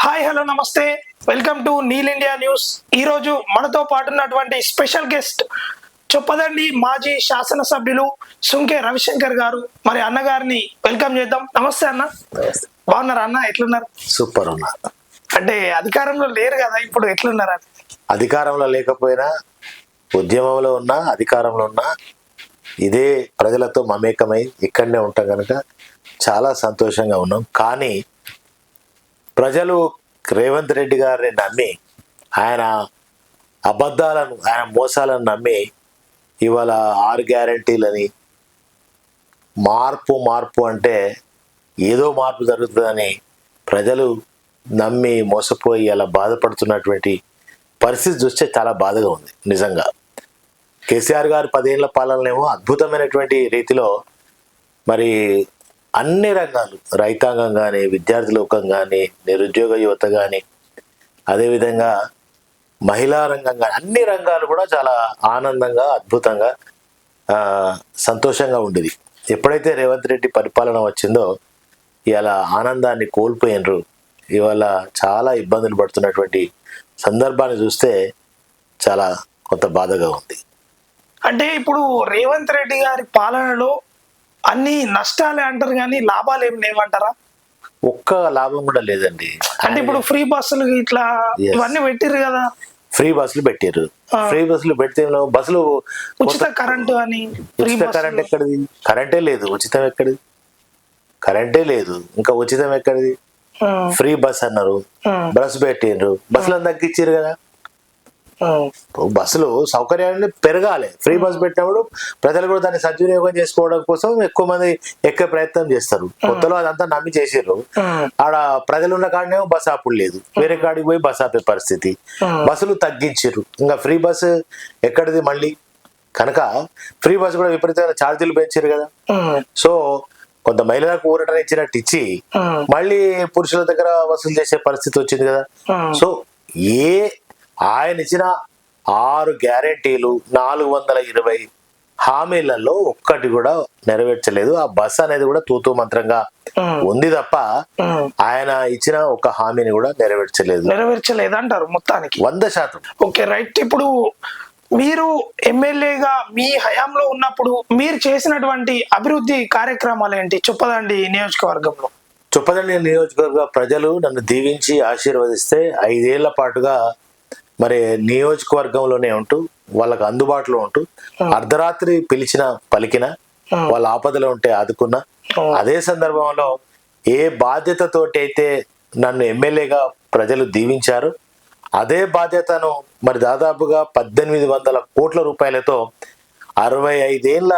Hi hello namaste, welcome to Neel India news. ఈరోజు మనతో పాటు ఉన్నటువంటి స్పెషల్ గెస్ట్ చొప్పదండి మాజీ శాసనసభ్యులు సుంకే రవిశంకర్ గారు. మరి అన్నగారిని వెల్కమ్ చేద్దాం. నమస్తే అన్న. బాగున్నారా అన్న? ఎట్లున్నారు? సూపర్ ఉన్నారు. అంటే అధికారంలో లేరు కదా, ఇప్పుడు ఎట్లున్నారా? అధికారంలో లేకపోయినా, ఉద్యమంలో ఉన్నా, అధికారంలో ఉన్నా ఇదే ప్రజలతో మమేకమై ఇక్కడనే ఉంటాం కనుక చాలా సంతోషంగా ఉన్నాం. కానీ ప్రజలు రేవంత్ రెడ్డి గారిని నమ్మి, ఆయన అబద్ధాలను, ఆయన మోసాలను నమ్మి ఇవాళ 6 గ్యారంటీలని మార్పు అంటే ఏదో మార్పు జరుగుతుందని ప్రజలు నమ్మి మోసపోయి అలా బాధపడుతున్నటువంటి పరిస్థితి చూస్తే చాలా బాధగా ఉంది నిజంగా. కేసీఆర్ గారు 10 ఏళ్ల పాలనలేమో అద్భుతమైనటువంటి రీతిలో మరి అన్ని రంగాలు, రైతాంగం కానీ, విద్యార్థి లోకం కానీ, నిరుద్యోగ యువత కానీ, అదేవిధంగా మహిళా రంగం కానీ, అన్ని రంగాలు కూడా చాలా ఆనందంగా, అద్భుతంగా, సంతోషంగా ఉండేది. ఎప్పుడైతే రేవంత్ రెడ్డి పరిపాలన వచ్చిందో ఇవాళ ఆనందాన్ని కోల్పోయినరు. ఇవాళ చాలా ఇబ్బందులు పడుతున్నటువంటి సందర్భాన్ని చూస్తే చాలా కొంత బాధగా ఉంది. అంటే ఇప్పుడు రేవంత్ రెడ్డి గారి పాలనలో అన్ని నష్టాలే అంటారు కానీ లాభాలు ఏం లేవంటారా? ఒక్క లాభం కూడా లేదండి. అంటే ఇప్పుడు ఫ్రీ బస్సులు ఇట్లా ఇవన్నీ పెట్టిర్రు కదా. ఫ్రీ బస్సులు పెట్టారు. ఫ్రీ బస్సులు పెడితే బస్సులు ఉచిత కరెంటు అని. ఉచిత కరెంట్ ఎక్కడిది? కరెంటే లేదు. ఉచితం ఎక్కడిది? కరెంటే లేదు. ఇంకా ఉచితం ఎక్కడిది? ఫ్రీ బస్ అన్నారు, బస్సు పెట్టిండ్రు, బస్సులను తగ్గించారు కదా. బస్సులు సౌకర్యాన్ని పెరగాలి. ఫ్రీ బస్ పెట్టినప్పుడు ప్రజలు కూడా దాన్ని సద్వినియోగం చేసుకోవడం కోసం ఎక్కువ మంది ఎక్కే ప్రయత్నం చేస్తారు. కొత్తలో అదంతా నమ్మి చేసిర్రు. ఆడ ప్రజలు ఉన్న కాడనేమో బస్ ఆపుడు లేదు, వేరే కాడికి పోయి బస్ ఆపే పరిస్థితి. బస్సులు తగ్గించారు. ఇంకా ఫ్రీ బస్సు ఎక్కడిది మళ్ళీ? కనుక ఫ్రీ బస్సు కూడా విపరీతమైన ఛార్జీలు పెంచారు కదా. సో కొంత మహిళలకు ఊరటన ఇచ్చినట్టు ఇచ్చి మళ్ళీ పురుషుల దగ్గర వసూలు చేసే పరిస్థితి వచ్చింది కదా. సో ఆయన ఇచ్చిన 6 గ్యారెంటీలు, 420 హామీలలో ఒక్కటి కూడా నెరవేర్చలేదు. ఆ బస్ అనేది కూడా తూతూ మంత్రంగా ఉంది తప్ప ఆయన ఇచ్చిన ఒక హామీని కూడా నెరవేర్చలేదు అంటారు మొత్తానికి 100%. Okay, right. ఇప్పుడు మీరు ఎమ్మెల్యేగా మీ హయాంలో ఉన్నప్పుడు మీరు చేసినటువంటి అభివృద్ధి కార్యక్రమాలు ఏంటి చొప్పదండి నియోజకవర్గంలో? చొప్పదండి నియోజకవర్గ ప్రజలు నన్ను దీవించి ఆశీర్వదిస్తే 5 ఏళ్ల పాటుగా మరి నియోజకవర్గంలోనే ఉంటూ, వాళ్ళకు అందుబాటులో ఉంటూ, అర్ధరాత్రి పిలిచిన పలికిన, వాళ్ళ ఆపదలో ఉంటే ఆదుకున్నా. అదే సందర్భంలో ఏ బాధ్యతతోటి అయితే నన్ను ఎమ్మెల్యేగా ప్రజలు దీవించారు, అదే బాధ్యతను మరి దాదాపుగా 1800 కోట్ల రూపాయలతో 65 ఏళ్ల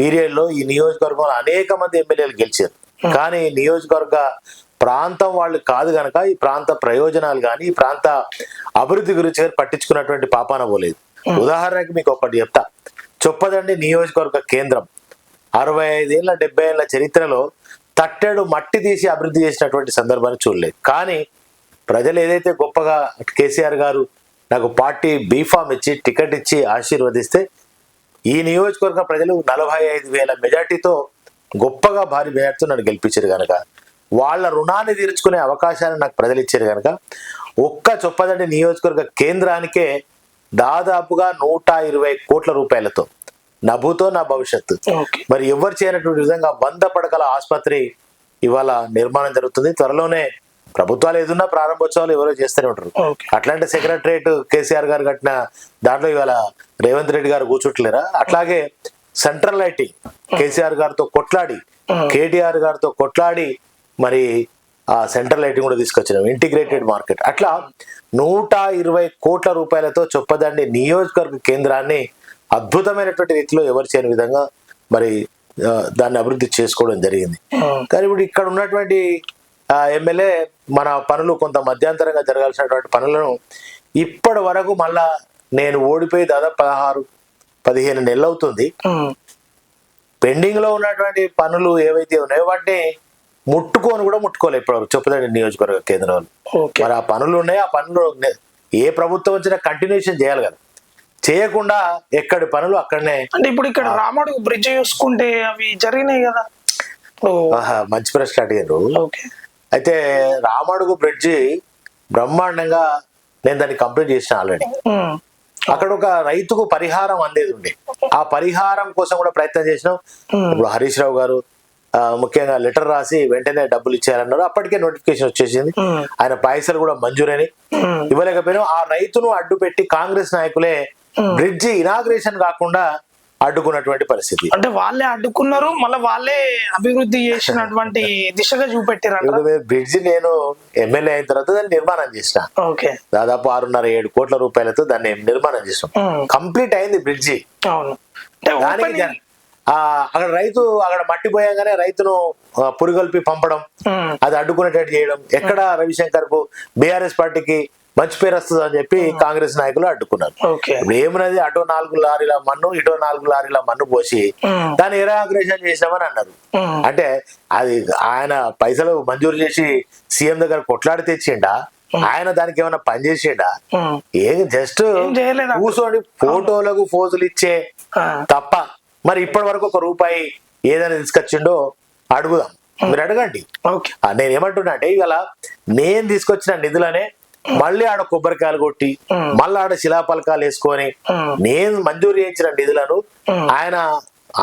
పీరియడ్లో ఈ నియోజకవర్గంలో అనేక మంది ఎమ్మెల్యేలు గెలిచారు. కానీ నియోజకవర్గ ప్రాంతం వాళ్ళు కాదు కనుక ఈ ప్రాంత ప్రయోజనాలు కానీ, ఈ ప్రాంత అభివృద్ధి గురించి పట్టించుకున్నటువంటి పాపాన పోలేదు. ఉదాహరణకి మీకు ఒకటి చెప్తా. చొప్పదండి నియోజకవర్గ కేంద్రం 65 ఏళ్ళ 70 ఏళ్ల చరిత్రలో తట్టెడు మట్టి తీసి అభివృద్ధి చేసినటువంటి సందర్భాన్ని చూడలేదు. కానీ ప్రజలు ఏదైతే గొప్పగా కేసీఆర్ గారు నాకు పార్టీ బీఫామ్ ఇచ్చి టికెట్ ఇచ్చి ఆశీర్వదిస్తే ఈ నియోజకవర్గ ప్రజలు 45,000 మెజార్టీతో గొప్పగా భారీ మెజార్టీతో నన్ను గెలిపించారు కనుక, వాళ్ళ రుణాన్ని తీర్చుకునే అవకాశాన్ని నాకు ప్రజలు ఇచ్చారు కనుక, ఒక్క చొప్పదండి నియోజకవర్గ కేంద్రానికే దాదాపుగా 120 కోట్ల రూపాయలతో నభూతో నా భవిష్యత్తు మరి ఎవరు చేయనటువంటి విధంగా 100 పడకల ఆసుపత్రి ఇవాళ నిర్మాణం జరుగుతుంది. త్వరలోనే ప్రభుత్వాలు ఏదున్నా ప్రారంభోత్సవాలు ఎవరో చేస్తూనే ఉంటారు. అట్లాంటి సెక్రటరియట్ కేసీఆర్ గారు కట్టిన దాంట్లో ఇవాళ రేవంత్ రెడ్డి గారు కూర్చుంటలేరా? అట్లాగే సెంట్రల్ లైటింగ్ కేసీఆర్ గారితో కొట్లాడి, కేటీఆర్ గారితో కొట్లాడి మరి ఆ సెంట్రల్ లైటింగ్ కూడా తీసుకొచ్చినాం, ఇంటిగ్రేటెడ్ మార్కెట్. అట్లా 120 కోట్ల రూపాయలతో చొప్పదండి నియోజకవర్గ కేంద్రాన్ని అద్భుతమైనటువంటి రీతిలో ఎవరు చేయని విధంగా మరి దాన్ని అభివృద్ధి చేసుకోవడం జరిగింది. కానీ ఇప్పుడు ఇక్కడ ఉన్నటువంటి ఎమ్మెల్యే మన పనులు కొంత మధ్యంతరంగా జరగాల్సినటువంటి పనులను ఇప్పటి వరకు మళ్ళా నేను ఓడిపోయి దాదాపు 16-15 నెలలు అవుతుంది. పెండింగ్ లో ఉన్నటువంటి పనులు ఏవైతే ఉన్నాయో వాటిని ముట్టుకోలే ఇప్పటివరకు చొప్పదండి నియోజకవర్గ కేంద్రంలో. మరి ఆ పనులు ఉన్నాయి. ఆ పనులు ఏ ప్రభుత్వం వచ్చినా కంటిన్యూషన్ చేయాలి కదా. చేయకుండా ఎక్కడి పనులు అక్కడనే. అంటే ఇప్పుడు ఇక్కడ రామడుగు బ్రిడ్జ్ చూసుకుంటే అవి జరిగినాయి కదా. మంచి ప్రశ్న అడిగారు. అయితే రామడుగు బ్రిడ్జి బ్రహ్మాండంగా నేను దాన్ని కంప్లీట్ చేసిన ఆల్రెడీ. ఉమ్, అక్కడ ఒక రైతుకు పరిహారం అందేది ఉండే, ఆ పరిహారం కోసం కూడా ప్రయత్నం చేసినాం. ఇప్పుడు హరీష్ రావు గారు ముఖ్యంగా లెటర్ రాసి వెంటనే డబ్బులు ఇచ్చారన్నారు. అప్పటికే నోటిఫికేషన్ వచ్చేసింది, ఆయన పైసలు కూడా మంజూరని ఇవ్వలేకపోయినా ఆ రైతును అడ్డు పెట్టి కాంగ్రెస్ నాయకులే బ్రిడ్జి ఇనాగ్రేషన్ కాకుండా అడ్డుకున్నటువంటి పరిస్థితి. అంటే వాళ్ళే అడ్డుకున్నారు, మళ్ళీ వాళ్ళే అభివృద్ధి చేసినటువంటి దిశగా చూపెట్టారు. బ్రిడ్జి నేను ఎమ్మెల్యే అయిన తర్వాత దాన్ని నిర్మాణం చేసిన, ఓకే, దాదాపు 6.5-7 కోట్ల రూపాయలతో దాన్ని నిర్మాణం చేసాం. కంప్లీట్ అయింది బ్రిడ్జి. అవును, అంటే దానికి అక్కడ రైతు అక్కడ మట్టి పోయాగానే రైతును పురిగొల్పి పంపడం, అది అడ్డుకునేటట్టు చేయడం, ఎక్కడ రవిశంకర్ కు బీఆర్ఎస్ పార్టీకి మంచి పేరు వస్తుంది అని చెప్పి కాంగ్రెస్ నాయకులు అడ్డుకున్నారు. ఇప్పుడు ఏమున్నది, అటో 4 లారీల మన్ను ఇటో 4 లారీల మన్ను పోసి దాన్ని ఇనాగ్రేషన్ చేసినామని అన్నారు. అంటే అది ఆయన పైసలు మంజూరు చేసి సీఎం దగ్గర కొట్లాడి తెచ్చిండా, ఆయన దానికి ఏమైనా పని చేసిండా? ఏం జస్ట్ కూర్చొని ఫోటోలకు ఫోజులు ఇచ్చే తప్ప మరి ఇప్పటి వరకు 1 రూపాయి ఏదైనా తీసుకొచ్చిండో అడుగుదాం, మీరు అడగండి. నేను ఏమంటున్నా అంటే ఇవాళ నేను తీసుకొచ్చిన నిధులనే మళ్ళీ ఆడ కొబ్బరికాయలు కొట్టి మళ్ళీ ఆడ శిలాపలకాలు వేసుకొని నేను మంజూరు చేయించిన నిధులను ఆయన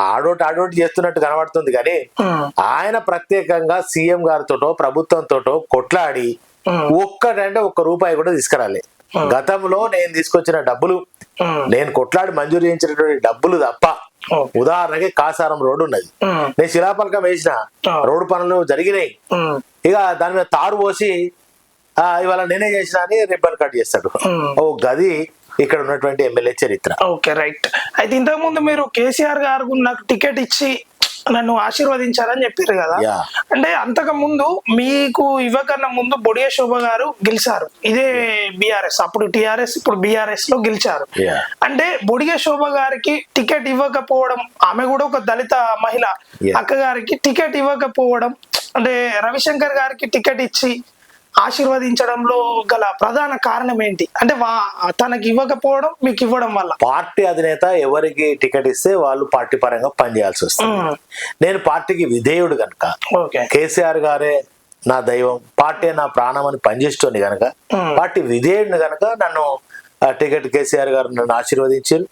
ఆడోటి చేస్తున్నట్టు కనబడుతుంది. కానీ ఆయన ప్రత్యేకంగా సీఎం గారితోటో ప్రభుత్వంతోటో కొట్లాడి ఒక్కటంటే 1 రూపాయి కూడా తీసుకురాలి. గతంలో నేను తీసుకొచ్చిన డబ్బులు, నేను కొట్లాడి మంజూరు చేయించినటువంటి డబ్బులు తప్ప, ఉదాహరణకి కాసారం రోడ్డు ఉన్నది, నేను శిలాపలకం వేసిన, రోడ్డు పనులు జరిగినాయి, ఇక దాని మీద తారు పోసి ఇవాళ నేనే చేసిన అని రిబ్బన్ కట్ చేస్తాడు. ఓ గది ఇక్కడ ఉన్నటువంటి ఎమ్మెల్యే చరిత్ర. Okay, right. అయితే ఇంతకు ముందు మీరు కేసీఆర్ గారు నాకు టికెట్ ఇచ్చి నన్ను ఆశీర్వదించారని చెప్పారు కదా, అంటే అంతకు ముందు మీకు ఇవ్వకన్నా ముందు బొడియ శోభ గారు గెలిచారు, ఇదే బీఆర్ఎస్, అప్పుడు టిఆర్ఎస్ ఇప్పుడు బీఆర్ఎస్ లో గెలిచారు. అంటే బొడియ శోభ గారికి టికెట్ ఇవ్వకపోవడం, ఆమె కూడా ఒక దళిత మహిళ అక్క గారికి టికెట్ ఇవ్వకపోవడం, అంటే రవిశంకర్ గారికి టికెట్ ఇచ్చి ఆశీర్వదించడంలో గల ప్రధాన కారణం ఏంటి? అంటే తనకి ఇవ్వకపోవడం మీకు ఇవ్వడం వల్ల పార్టీ అధినేత ఎవరికి టికెట్ ఇస్తే వాళ్ళు పార్టీ పరంగా పనిచేయాల్సి వస్తుంది. నేను పార్టీకి విధేయుడు కనుక, కేసీఆర్ గారే నా దైవం, పార్టీ నా ప్రాణం అని పనిచేస్తుంది కనుక, పార్టీ విధేయుడిని కనుక నన్ను టికెట్ కేసీఆర్ గారు నన్ను ఆశీర్వదించారు.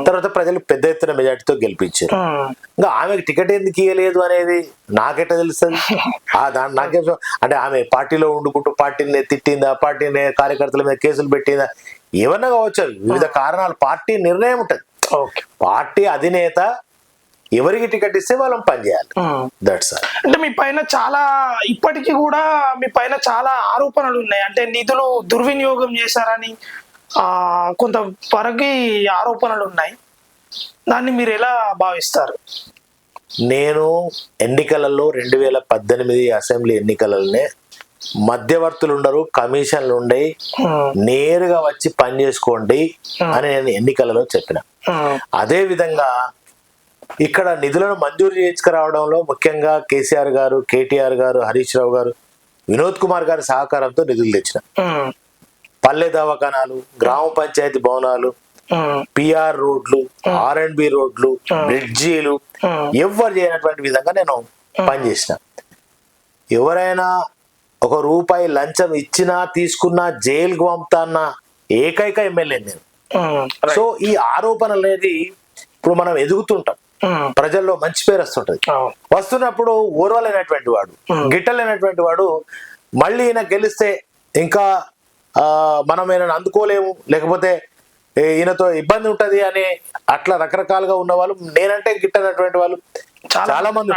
తర్వాత ప్రజలు పెద్ద ఎత్తున మెజార్టీతో గెలిపించారు. ఇంకా ఆమెకు టికెట్ ఎందుకు ఇవ్వలేదు అనేది నాకెట్ట తెలుస్తుంది? నాకే అంటే ఆమె పార్టీలో ఉండుకుంటూ పార్టీని తిట్టిందా, పార్టీని కార్యకర్తల మీద కేసులు పెట్టిందా, ఏమన్నా కావచ్చు, వివిధ కారణాలు, పార్టీ నిర్ణయం ఉంటది. పార్టీ అధినేత ఎవరికి టికెట్ ఇస్తే వాళ్ళని పనిచేయాలి. That's all. అంటే మీ పైన చాలా, ఇప్పటికీ కూడా మీ పైన చాలా ఆరోపణలు ఉన్నాయి, అంటే నిధులు దుర్వినియోగం చేశారని కొంత వరకు ఆరోపణలు ఉన్నాయి. దాన్ని మీరు ఎలా భావిస్తారు? నేను ఎన్నికలలో 2018 అసెంబ్లీ ఎన్నికలలోనే మధ్యవర్తులు ఉండరు, కమిషన్లు ఉండయి, నేరుగా వచ్చి పని చేసుకోండి అని నేను ఎన్నికలలో చెప్పిన. అదే విధంగా ఇక్కడ నిధులను మంజూరు చేసుకురావడంలో ముఖ్యంగా కేసీఆర్ గారు, కేటీఆర్ గారు, హరీష్ రావు గారు, వినోద్ కుమార్ గారి సహకారంతో నిధులు తెచ్చిన. పల్లె దవాఖానాలు, గ్రామ పంచాయతీ భవనాలు, పిఆర్ రోడ్లు, R&B రోడ్లు, బ్రిడ్జీలు ఎవరు చేయనటువంటి విధంగా నేను పనిచేసిన. ఎవరైనా 1 రూపాయి లంచం ఇచ్చినా తీసుకున్నా జైలుకు పంపుతాన్న ఏకైక ఎమ్మెల్యే నేను. సో ఈ ఆరోపణలు అనేది ఇప్పుడు మనం ఎదుగుతుంటాం, ప్రజల్లో మంచి పేరు వస్తుంటది. వస్తున్నప్పుడు ఓర్వలేనటువంటి వాడు, గిట్టలేనటువంటి వాడు మళ్ళీ ఈయన గెలిస్తే ఇంకా మనం ఈయనను అందుకోలేము, లేకపోతే ఈయనతో ఇబ్బంది ఉంటది అని అట్లా రకరకాలుగా ఉన్న వాళ్ళు, నేనంటే గిట్టనటువంటి వాళ్ళు చాలా మంది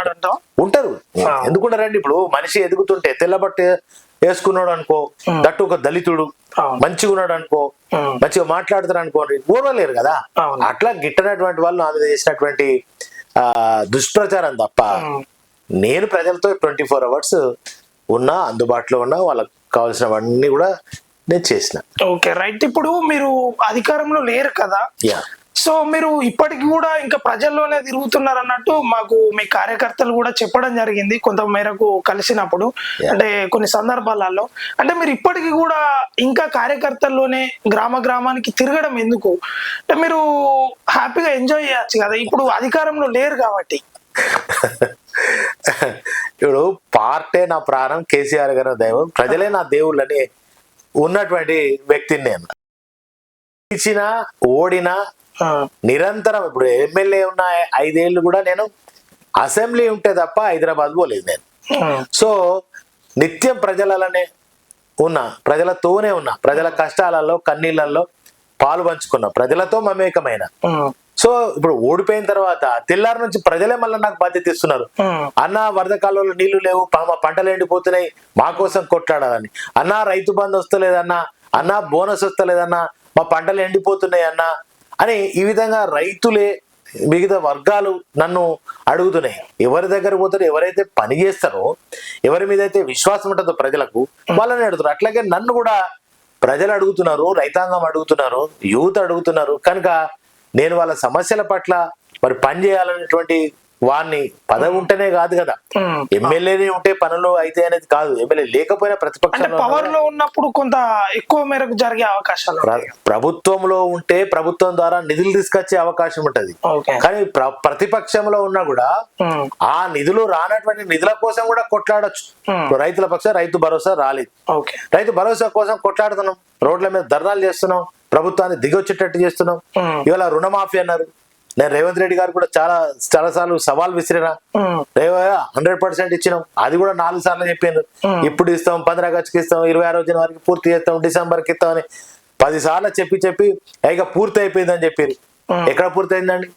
ఉంటారు. ఎందుకుంటారండి? ఇప్పుడు మనిషి ఎదుగుతుంటే తెల్లబట్ట వేసుకున్నాడు అనుకో, దట్టు ఒక దళితుడు మంచిగా ఉన్నాడు అనుకో, మంచిగా మాట్లాడుతారు అనుకోండి, ఓర్వలేరు కదా. అట్లా గిట్టనటువంటి వాళ్ళు నా మీద చేసినటువంటి దుష్ప్రచారం తప్ప, నేను ప్రజలతో 24 hours ఉన్నా, అందుబాటులో ఉన్నా, వాళ్ళకి కావాల్సినవన్నీ కూడా నేను చేసిన. Okay, right. ఇప్పుడు మీరు అధికారంలో లేరు కదా, సో మీరు ఇప్పటికి కూడా ఇంకా ప్రజల్లోనే తిరుగుతున్నారు అన్నట్టు మాకు మీ కార్యకర్తలు కూడా చెప్పడం జరిగింది కొంత మేరకు కలిసినప్పుడు, అంటే కొన్ని సందర్భాలలో. అంటే మీరు ఇప్పటికి కూడా ఇంకా కార్యకర్తల్లోనే గ్రామానికి తిరగడం ఎందుకు? అంటే మీరు హ్యాపీగా ఎంజాయ్ చేయొచ్చు కదా, ఇప్పుడు అధికారంలో లేరు కాబట్టి. ఇప్పుడు పార్టీ నా ప్రాణం, కేసీఆర్ గారి దైవం, ప్రజలే నా దేవుళ్ళని ఉన్నటువంటి వ్యక్తిని నేను. గెలిచినా ఓడినా నిరంతరం, ఇప్పుడు ఎమ్మెల్యే ఉన్న 5 ఏళ్ళు కూడా నేను అసెంబ్లీ ఉంటే తప్ప హైదరాబాద్ పోలేదు నేను. సో నిత్యం ప్రజలనే ఉన్నా, ప్రజలతోనే ఉన్నా, ప్రజల కష్టాలలో కన్నీళ్లలో పాలు పంచుకున్నా, ప్రజలతో మమేకమైన. సో ఇప్పుడు ఓడిపోయిన తర్వాత తెల్లారి నుంచి ప్రజలే మళ్ళీ నాకు బాధ్యత ఇస్తున్నారు. అన్న వరద కాలంలో నీళ్లు లేవు, మా పంటలు ఎండిపోతున్నాయి, మా కోసం కొట్లాడాలని. అన్న రైతు బంధు వస్తలేదన్నా, అన్న బోనస్ వస్తలేదన్నా, మా పంటలు ఎండిపోతున్నాయి అన్న అని ఈ విధంగా రైతులే మిగతా వర్గాలు నన్ను అడుగుతున్నాయి. ఎవరి దగ్గర పోతారో, ఎవరైతే పని చేస్తారో, ఎవరి మీద అయితే విశ్వాసం ఉంటుందో ప్రజలకు, వాళ్ళని అడుగుతారు. అట్లాగే నన్ను కూడా ప్రజలు అడుగుతున్నారు, రైతాంగం అడుగుతున్నారు, యూత్ అడుగుతున్నారు. కనుక నేను వాళ్ళ సమస్యల పట్ల మరి పని చేయాలనేటువంటి వారిని, పదవి ఉంటేనే కాదు కదా, ఎమ్మెల్యేనే ఉంటే పనులు అయితే అనేది కాదు, ఎమ్మెల్యే లేకపోయినా ప్రతిపక్షంలో పవర్ లో ఉన్నప్పుడు కొంత ఎక్కువ మేరకు జరిగే అవకాశాలు, ప్రభుత్వంలో ఉంటే ప్రభుత్వం ద్వారా నిధులు తీసుకొచ్చే అవకాశం ఉంటది. కానీ ప్రతిపక్షంలో ఉన్నా కూడా ఆ నిధులు రానటువంటి నిధుల కోసం కూడా కొట్లాడొచ్చు. రైతుల పక్షం రైతు భరోసా రాలేదు, రైతు భరోసా కోసం కొట్లాడుతున్నాం, రోడ్ల మీద ధర్నాలు చేస్తున్నాం, ప్రభుత్వాన్ని దిగొచ్చేటట్టు చేస్తున్నాం. ఇవాళ రుణమాఫీ అన్నారు, నేను రేవంత్ రెడ్డి గారు కూడా చాలా సార్లు సవాల్ విసిరినా, 100% ఇచ్చినాం, అది కూడా 4 సార్లు చెప్పాను. ఇప్పుడు ఇస్తాం, 15 ఆగస్టుకి ఇస్తాం, 26 జనవరికి పూర్తి చేస్తాం, డిసెంబర్కి ఇస్తాం అని 10 సార్లు చెప్పి ఇక పూర్తి అయిపోయిందని చెప్పారు. ఎక్కడ పూర్తి అయిందండి?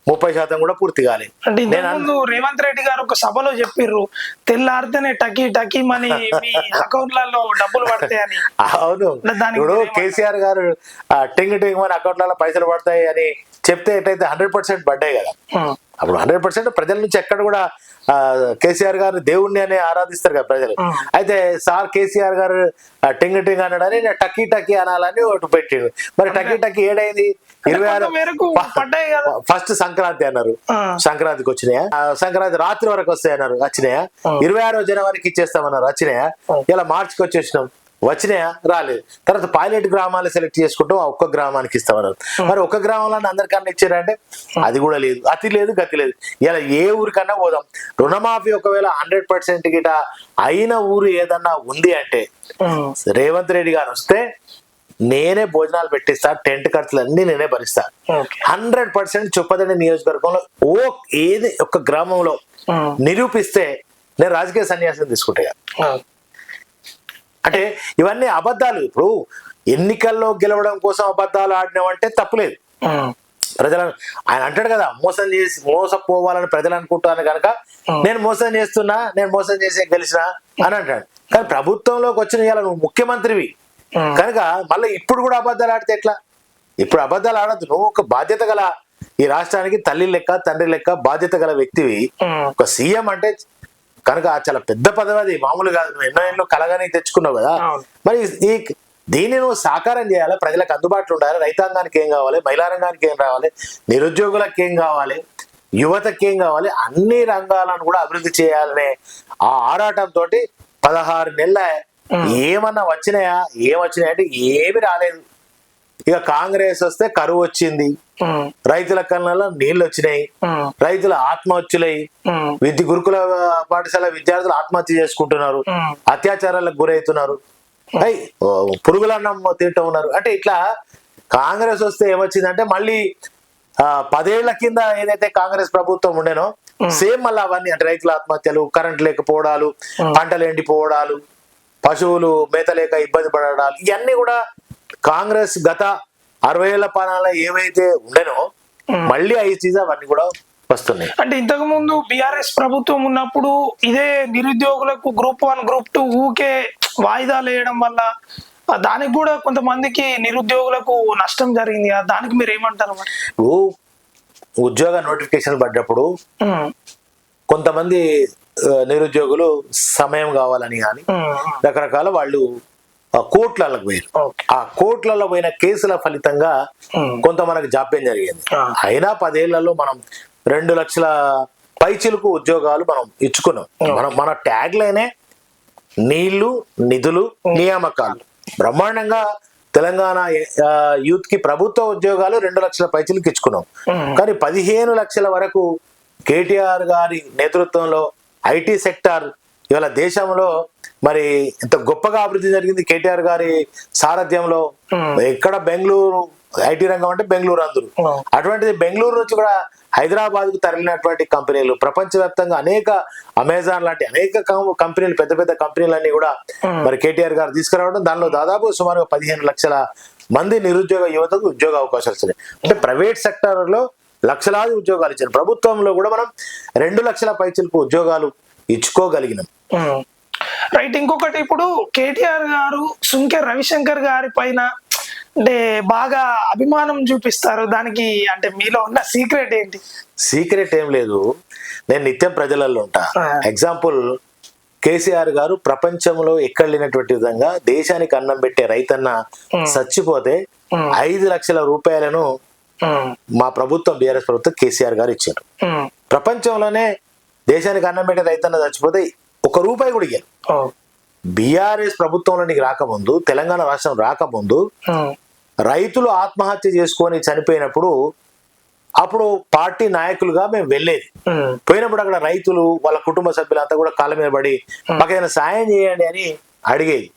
30% కూడా పూర్తి కాలే. అంటే ఇంతకుముందు రేవంత్ రెడ్డి గారు ఒక సభలో చెప్పిర్రు, తెల్లారితేనే టకీ మనీ మీ అకౌంట్లలో డబ్బులు పడతాయని. అవును, ఇప్పుడు కేసీఆర్ గారు టింగ్ మన అకౌంట్లలో పైసలు పడతాయి అని చెప్తే ఎట్లయితే 100% పడ్డాయి కదా. అప్పుడు 100% ప్రజల నుంచి ఎక్కడ కూడా కేసీఆర్ గారు దేవుణ్ణి అని ఆరాధిస్తారు కదా ప్రజలు. అయితే సార్ కేసీఆర్ గారు టింగ్ అన్నాడని టకీ అనాలని ఒకటి పెట్టిండు. మరి టకీ ఏడైంది? 26 ఫస్ట్ సంక్రాంతి అన్నారు, సంక్రాంతికి వచ్చినాయా? సంక్రాంతి రాత్రి వరకు వస్తాయి అన్నారు, వచ్చినాయా? 26 జనవరికి ఇచ్చేస్తామన్నారు, వచ్చినాయా? ఇలా మార్చికి వచ్చేసినాం, వచ్చినాయా? రాలేదు. తర్వాత పైలట్ గ్రామాలు సెలెక్ట్ చేసుకుంటాం, ఒక్క గ్రామానికి ఇస్తామన్నారు. మరి ఒక్క గ్రామంలో అందరికన్నా ఇచ్చారంటే అది కూడా లేదు, అతి లేదు, గతి లేదు. ఇలా ఏ ఊరికన్నా పోదాం, రుణమాఫీ ఒకవేళ 100% గిట అయిన ఊరు ఏదన్నా ఉంది అంటే రేవంత్ రెడ్డి గారు వస్తే నేనే భోజనాలు పెట్టిస్తా, టెంట్ ఖర్చులు అన్ని నేనే భరిస్తా. 100% చొప్పదండి నియోజకవర్గంలో ఏది ఒక్క గ్రామంలో నిరూపిస్తే నేను రాజకీయ సన్యాసం తీసుకుంటా. అంటే ఇవన్నీ అబద్ధాలు. ఇప్పుడు ఎన్నికల్లో గెలవడం కోసం అబద్ధాలు ఆడినామంటే తప్పులేదు. ప్రజలను ఆయన అంటాడు కదా, మోసపోవాలని ప్రజలు అనుకుంటాను కనుక నేను మోసం చేస్తున్నా, నేను మోసం చేసి గెలిచినా అని అంటాడు. కానీ ప్రభుత్వంలోకి వచ్చిన ఇవాళ నువ్వు ముఖ్యమంత్రివి కనుక మళ్ళీ ఇప్పుడు కూడా అబద్ధాలు ఆడితే ఎట్లా? ఇప్పుడు అబద్ధాలు ఆడద్దు. నువ్వు ఒక బాధ్యత గల, ఈ రాష్ట్రానికి తల్లి లెక్క తండ్రి లెక్క బాధ్యత గల వ్యక్తివి. ఒక సీఎం అంటే కనుక చాలా పెద్ద పదవి, అది మామూలు కాదు. నువ్వు ఎన్నో కలగానే తెచ్చుకున్నావు కదా. మరి దీన్ని నువ్వు సాకారం చేయాలి, ప్రజలకు అందుబాటులో ఉండాలి. రైతాంగానికి ఏం కావాలి, మహిళా రంగానికి ఏం రావాలి, నిరుద్యోగులకు ఏం కావాలి, యువతకి ఏం కావాలి, అన్ని రంగాలను కూడా అభివృద్ధి చేయాలనే ఆ ఆరాటంతో 16 నెలల ఏమన్నా వచ్చినాయా? అంటే ఏమి రాలేదు. ఇక కాంగ్రెస్ వస్తే కరువు వచ్చింది, రైతుల కళ్ళలో నీళ్లు వచ్చినాయి, రైతుల ఆత్మహత్యలై గురుకుల పాఠశాల విద్యార్థులు ఆత్మహత్య చేసుకుంటున్నారు, అత్యాచారాలకు గురవుతున్నారు, పురుగులన్నం తింటూ ఉన్నారు. అంటే ఇట్లా కాంగ్రెస్ వస్తే ఏమొచ్చిందంటే మళ్ళీ 10 ఏళ్ల కింద ఏదైతే కాంగ్రెస్ ప్రభుత్వం ఉండేనో సేమ్ మళ్ళీ అవన్నీ, అంటే రైతుల ఆత్మహత్యలు, కరెంట్ లేకపోవడాలు, పంటలు ఎండిపోవడాలు, పశువులు మేత లేక ఇబ్బంది పడడాలు, ఇవన్నీ కూడా కాంగ్రెస్ గత 60 ఏళ్ల పాలనలో ఏవైతే ఉండేనో మళ్ళీ అవన్నీ కూడా వస్తున్నాయి. అంటే ఇంతకు ముందు బీఆర్ఎస్ ప్రభుత్వం ఉన్నప్పుడు ఇదే నిరుద్యోగులకు గ్రూప్ 1 గ్రూప్ 2 ఊకే వాయిదాలు వేయడం వల్ల దానికి కూడా కొంతమందికి నిరుద్యోగులకు నష్టం జరిగింది. దానికి మీరు ఏమంటారు? ఉద్యోగ నోటిఫికేషన్ పడ్డప్పుడు కొంతమంది నిరుద్యోగులు సమయం కావాలని కానీ రకరకాల వాళ్ళు కోర్టులకు పోయారు. ఆ కోర్టులలో పోయిన కేసుల ఫలితంగా కొంత మనకు జాప్యం జరిగింది. అయినా 10 ఏళ్లలో మనం 2 లక్షల పైచిలకు ఉద్యోగాలు మనం ఇచ్చుకున్నాం. మన ట్యాగ్ లైనే నీళ్లు, నిధులు, నియామకాలు. బ్రహ్మాండంగా తెలంగాణ యూత్ కి ప్రభుత్వ ఉద్యోగాలు 2 లక్షల పైచిలకు ఇచ్చుకున్నాం. కానీ 15 లక్షల వరకు కేటీఆర్ గారి నేతృత్వంలో ఐటీ సెక్టార్ ఇవాళ దేశంలో మరి ఇంత గొప్పగా అభివృద్ధి జరిగింది కేటీఆర్ గారి సారథ్యంలో. ఎక్కడ బెంగళూరు ఐటీ రంగం అంటే బెంగళూరు అందరూ, అటువంటిది బెంగళూరు నుంచి కూడా హైదరాబాద్ కు తరలినటువంటి కంపెనీలు ప్రపంచవ్యాప్తంగా అనేక అమెజాన్ లాంటి అనేక కంపెనీలు పెద్ద పెద్ద కంపెనీలన్నీ కూడా మరి కేటీఆర్ గారు తీసుకురావడం, దానిలో దాదాపు సుమారు 15 లక్షల మంది నిరుద్యోగ యువతకు ఉద్యోగ అవకాశాలు వస్తున్నాయి. అంటే ప్రైవేట్ సెక్టర్ లో లక్షలాది ఉద్యోగాలు ఇచ్చారు, ప్రభుత్వంలో కూడా మనం 2 లక్షల పైచిలకు ఉద్యోగాలు ఇచ్చుకోగలిగినాం. రైట్. ఇంకొకటి, ఇప్పుడు కేటీఆర్ గారు సుంకె రవిశంకర్ గారి పైన అంటే బాగా అభిమానం చూపిస్తారు, దానికి అంటే మీలో ఉన్న సీక్రెట్ ఏంటి? సీక్రెట్ ఏం లేదు, నేను నిత్యం ప్రజలలో ఉంటా. ఎగ్జాంపుల్, కేసీఆర్ గారు ప్రపంచంలో ఎక్కడ లేనటువంటి విధంగా దేశానికి అన్నం పెట్టే రైతన్న చచ్చిపోతే 5 లక్షల రూపాయలను మా ప్రభుత్వం బీఆర్ఎస్ ప్రభుత్వం కేసీఆర్ గారు ఇచ్చారు. ప్రపంచంలోనే దేశానికి అన్నం పెట్టే రైతన్న చచ్చిపోతే 1 రూపాయి కూడా ఇయ్యారు. బీఆర్ఎస్ ప్రభుత్వంలోనికి రాకముందు, తెలంగాణ రాష్ట్రం రాకముందు రైతులు ఆత్మహత్య చేసుకొని చనిపోయినప్పుడు అప్పుడు పార్టీ నాయకులుగా మేము వెళ్ళేది. పోయినప్పుడు అక్కడ రైతులు వాళ్ళ కుటుంబ సభ్యులంతా కూడా కాళ్ళ మీద పడి మాకు ఏదైనా సాయం చేయండి అని అడిగేది.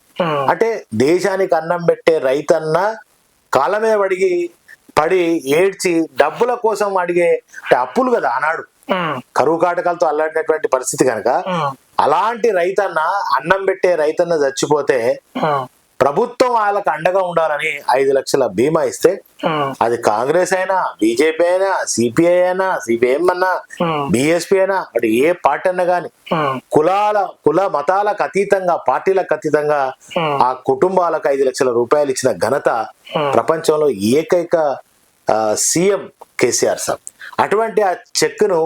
అంటే దేశానికి అన్నం పెట్టే రైతన్న కాళ్ళ మీద పడి ఏడ్చి డబ్బుల కోసం అడిగే, అంటే అప్పులు కదా ఆనాడు, కరువు కాటకాలతో అల్లాడినటువంటి పరిస్థితి కనుక అలాంటి రైతన్న, అన్నం పెట్టే రైతన్న చచ్చిపోతే ప్రభుత్వం వాళ్ళకి అండగా ఉండాలని 5 లక్షల బీమా ఇస్తే, అది కాంగ్రెస్ అయినా, బీజేపీ అయినా, సిపిఐ అయినా, సిపిఎం అన్నా, బిఎస్పీ అయినా, అటు ఏ పార్టీ అన్నా గాని కుల మతాలకు అతీతంగా, పార్టీలకు అతీతంగా ఆ కుటుంబాలకు 5 లక్షల రూపాయలు ఇచ్చిన ఘనత ప్రపంచంలో ఏకైక సీఎం కేసీఆర్ సార్. అటువంటి ఆ చెక్కును,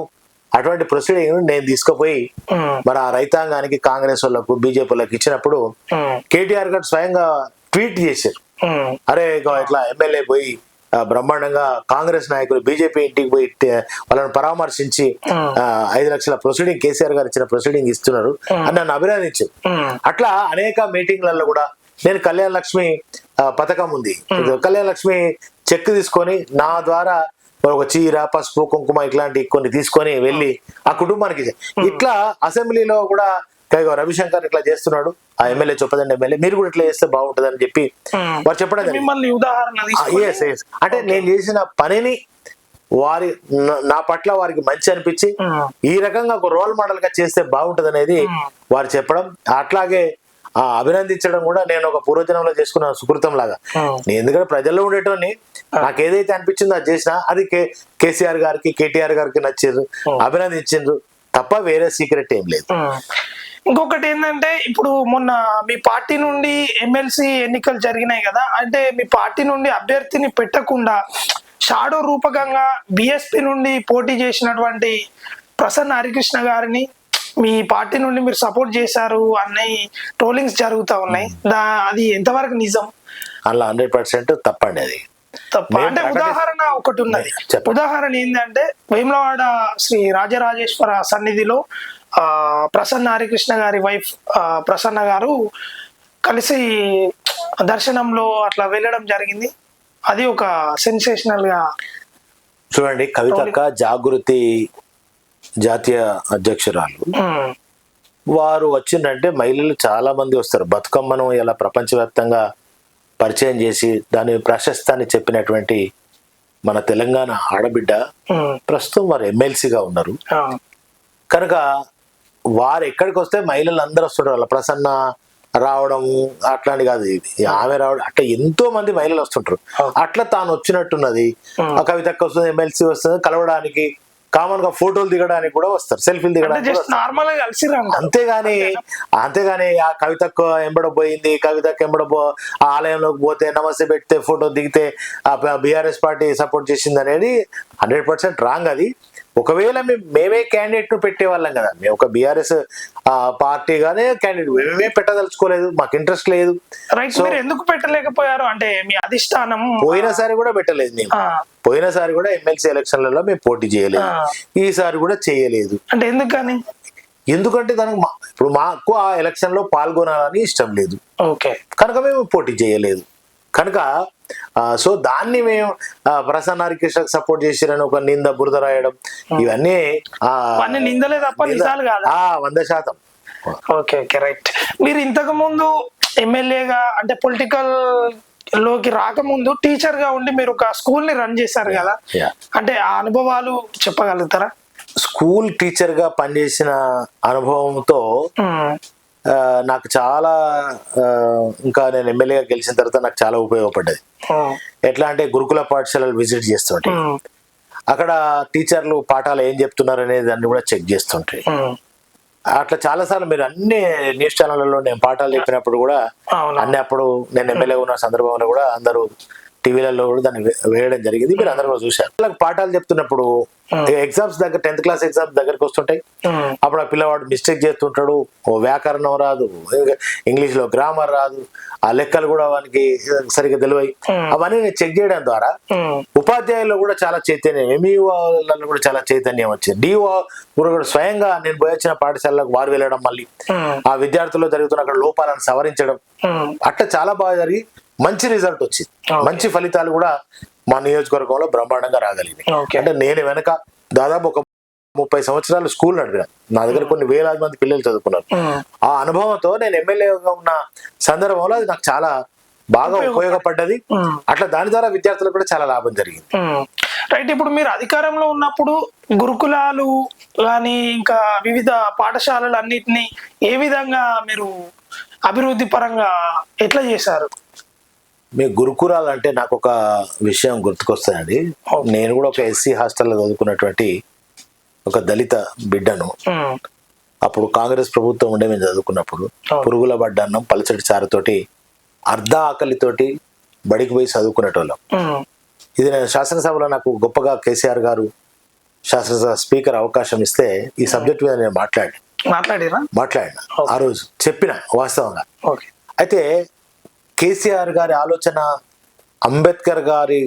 అటువంటి ప్రొసీడింగ్ నేను తీసుకుపోయి మరి ఆ రైతాంగానికి, కాంగ్రెస్ వాళ్ళకు, బీజేపీ వాళ్ళకి ఇచ్చినప్పుడు కేటీఆర్ గారు స్వయంగా ట్వీట్ చేశారు, అరే ఇట్లా ఎమ్మెల్యే పోయి బ్రహ్మాండంగా కాంగ్రెస్ నాయకులు బీజేపీ ఇంటికి పోయి వాళ్ళని పరామర్శించి 5 లక్షల ప్రొసీడింగ్ కేసీఆర్ గారు ఇచ్చిన ప్రొసీడింగ్ ఇస్తున్నారు అని నన్ను అభినందించారు. అట్లా అనేక మీటింగ్లలో కూడా నేను కళ్యాణ లక్ష్మి పథకం ఉంది, కళ్యాణ లక్ష్మి చెక్ తీసుకొని నా ద్వారా ఒక చీర, పసుపు, కుంకుమ ఇట్లాంటి కొన్ని తీసుకొని వెళ్ళి ఆ కుటుంబానికి ఇట్లా అసెంబ్లీలో కూడా రవిశంకర్ ఇట్లా చేస్తున్నాడు, ఆ ఎమ్మెల్యే చొప్పదండి ఎమ్మెల్యే, మీరు కూడా ఇట్లా చేస్తే బాగుంటది అని చెప్పి వారు చెప్పడం అంటే నేను చేసిన పనిని నా పట్ల వారికి మంచి అనిపించి ఈ రకంగా ఒక రోల్ మోడల్ గా చేస్తే బాగుంటది అనేది వారు చెప్పడం, అట్లాగే అభినందించడం కూడా నేను ఒక పూర్వజనంలో చేసుకున్న సుకృతం లాగా. నేను ఎందుకంటే ప్రజల్లో ఉండేటోని నాకు ఏదైతే అనిపించిందో అది చేసినా అది కేసీఆర్ గారికి, కేటీఆర్ గారికి నచ్చారు, అభినందించారు తప్ప వేరే సీక్రెట్ ఏం లేదు. ఇంకొకటి ఏంటంటే, ఇప్పుడు మొన్న మీ పార్టీ నుండి ఎమ్మెల్సీ ఎన్నికలు జరిగినాయి కదా, అంటే మీ పార్టీ నుండి అభ్యర్థిని పెట్టకుండా షాడో రూపకంగా బిఎస్పీ నుండి పోటీ చేసినటువంటి ప్రసన్న హరికృష్ణ గారిని మీ పార్టీ నుండి మీరు సపోర్ట్ చేశారు అన్నవి ట్రోలింగ్స్ జరుగుతూ ఉన్నాయి, అది ఎంతవరకు నిజం? అలా 100% తప్పండి. అది తప్ప అంటే ఉదాహరణ ఒకటి ఉన్నది. ఉదాహరణ ఏంటంటే, వేములవాడ శ్రీ రాజరాజేశ్వర సన్నిధిలో ప్రసన్న హరికృష్ణ గారి వైఫ్ ప్రసన్న గారు కలిసి దర్శనంలో అట్లా వెళ్ళడం జరిగింది. అది ఒక సెన్సేషనల్ గా చూడండి. కవితక్క జాగృతి జాతీయ అధ్యక్షురాలు, వారు వచ్చిందంటే మహిళలు చాలా మంది వస్తారు. బతుకమ్మను ఇలా ప్రపంచవ్యాప్తంగా పరిచయం చేసి దాని ప్రశస్తాన్ని చెప్పినటువంటి మన తెలంగాణ ఆడబిడ్డ ప్రస్తుతం వారు ఎమ్మెల్సీగా ఉన్నారు కనుక వారు ఎక్కడికి వస్తే మహిళలు అందరూ వస్తారు. వాళ్ళ ప్రసన్న రావడం అట్లాంటి కాదు, ఆమె రావడం అట్లా ఎంతో మంది మహిళలు వస్తుంటారు. అట్లా తాను వచ్చినట్టున్నది. ఆ కవితక్క వస్తుంది, ఎమ్మెల్సీ వస్తుంది, కలవడానికి, కామన్ గా ఫోటోలు దిగడానికి కూడా వస్తారు, సెల్ఫీలు దిగడానికి. అంతేగాని ఆ కవితకు ఎంబడపోయింది, కవితకు ఆ ఆలయంలోకి పోతే నమస్తే పెడితే ఫోటో దిగితే ఆ బీఆర్ఎస్ పార్టీ సపోర్ట్ చేసింది అనేది 100% రాంగ్. అది ఒకవేళ మేమే క్యాండిడేట్ ను పెట్టేవాళ్ళం కదా, మేము ఒక బీఆర్ఎస్ పార్టీగానే క్యాండిడేట్ మేమే పెట్టదలుచుకోలేదు, మాకు ఇంట్రెస్ట్ లేదు. ఎందుకు పెట్టలేకపోయారు అంటే మీ అధిష్టానం? పోయినసారి కూడా పెట్టలేదు మేము, పోయినసారి కూడా ఎమ్మెల్సీ ఎలక్షన్లలో మేము పోటీ చేయలేదు, ఈసారి కూడా చేయలేదు. అంటే ఎందుకని? ఎందుకంటే దానికి ఇప్పుడు మాకు ఆ ఎలక్షన్ లో పాల్గొనాలని ఇష్టం లేదు కనుక మేము పోటీ చేయలేదు. కనుక సో దాన్ని మేము ప్రసన్న హరికృష్ణకు సపోర్ట్ చేసిరని ఒక నింద బురద రాయడం ఇవన్నీ అన్ని నిందలే తప్ప నిజాలు కాదా? 100%. Okay okay right. మీరు ఇంతకు ముందు ఎమ్మెల్యేగా అంటే పొలిటికల్ లోకి రాకముందు టీచర్ గా ఉండి మీరు ఒక స్కూల్ ని రన్ చేశారు కదా, అంటే ఆ అనుభవాలు చెప్పగలుగుతారా? స్కూల్ టీచర్ గా పనిచేసిన అనుభవంతో నాకు చాలా ఇంకా నేను ఎమ్మెల్యేగా గెలిచిన తర్వాత నాకు చాలా ఉపయోగపడ్డది. ఎట్లా అంటే గురుకుల పాఠశాలలు విజిట్ చేస్తుంటే అక్కడ టీచర్లు పాఠాలు ఏం చెప్తున్నారు అనేది దాన్ని కూడా చెక్ చేస్తుంటాయి. అట్లా చాలా సార్లు మీరు అన్ని న్యూస్ ఛానళ్లలో నేను పాఠాలు చెప్పినప్పుడు కూడా అన్ని అప్పుడు నేను ఎమ్మెల్యే ఉన్న సందర్భంలో కూడా అందరూ టీవీలలో కూడా దాన్ని వేయడం జరిగింది. మీరు అందరూ కూడా చూశారు. వాళ్ళకి పాఠాలు చెప్తున్నప్పుడు ఎగ్జామ్స్ దగ్గర 10th క్లాస్ ఎగ్జామ్స్ దగ్గరకు వస్తుంటాయి. అప్పుడు ఆ పిల్లవాడు మిస్టేక్ చేస్తుంటాడు, ఓ వ్యాకరణం రాదు, ఇంగ్లీష్ లో గ్రామర్ రాదు, ఆ లెక్కలు కూడా వానికి సరిగ్గా తెలివై అవన్నీ నేను చెక్ చేయడం ద్వారా ఉపాధ్యాయుల్లో కూడా చాలా చైతన్యం, ఎంఈఓలలో కూడా చాలా చైతన్యం వచ్చింది. డిఓ కూడా స్వయంగా నేను పోయొచ్చిన పాఠశాలకు వారు వెళ్ళడం, మళ్ళీ ఆ విద్యార్థుల్లో జరుగుతున్న అక్కడ లోపాలను సవరించడం, అట్లా చాలా బాగా జరిగి మంచి రిజల్ట్ వచ్చింది. మంచి ఫలితాలు కూడా మా నియోజకవర్గంలో బ్రహ్మాండంగా రాగలిగినాయి. అంటే నేను వెనక దాదాపు ఒక 30 సంవత్సరాలు స్కూల్ నడిపిన, నా దగ్గర కొన్ని వేలాది మంది పిల్లలు చదువుకున్నారు. ఆ అనుభవంతో నేను ఎమ్మెల్యేగా ఉన్న సందర్భంలో అది నాకు చాలా బాగా ఉపయోగపడ్డది. అట్లా దాని ద్వారా విద్యార్థులకు కూడా చాలా లాభం జరిగింది. రైట్. ఇప్పుడు మీరు అధికారంలో ఉన్నప్పుడు గురుకులాలు కానీ ఇంకా వివిధ పాఠశాలలు అన్నిటినీ ఏ విధంగా మీరు అభివృద్ధి పరంగా ఎట్లా చేశారు? మీ గురుకులాలు అంటే నాకు ఒక విషయం గుర్తుకొస్తాయండి. నేను కూడా ఒక ఎస్సీ హాస్టల్లో చదువుకున్నటువంటి ఒక దళిత బిడ్డను. అప్పుడు కాంగ్రెస్ ప్రభుత్వం ఉండే మేము చదువుకున్నప్పుడు పురుగుల బడ్డన్నం పలచటి చారుతోటి అర్ధ ఆకలితోటి బడికి పోయి చదువుకునేటోళ్ళం. ఇది నేను శాసనసభలో నాకు గొప్పగా కేసీఆర్ గారు శాసనసభ స్పీకర్ అవకాశం ఇస్తే ఈ సబ్జెక్ట్ మీద నేను మాట్లాడినా ఆ రోజు చెప్పిన వాస్తవంగా. అయితే కేసీఆర్ గారి ఆలోచన, అంబేద్కర్ గారి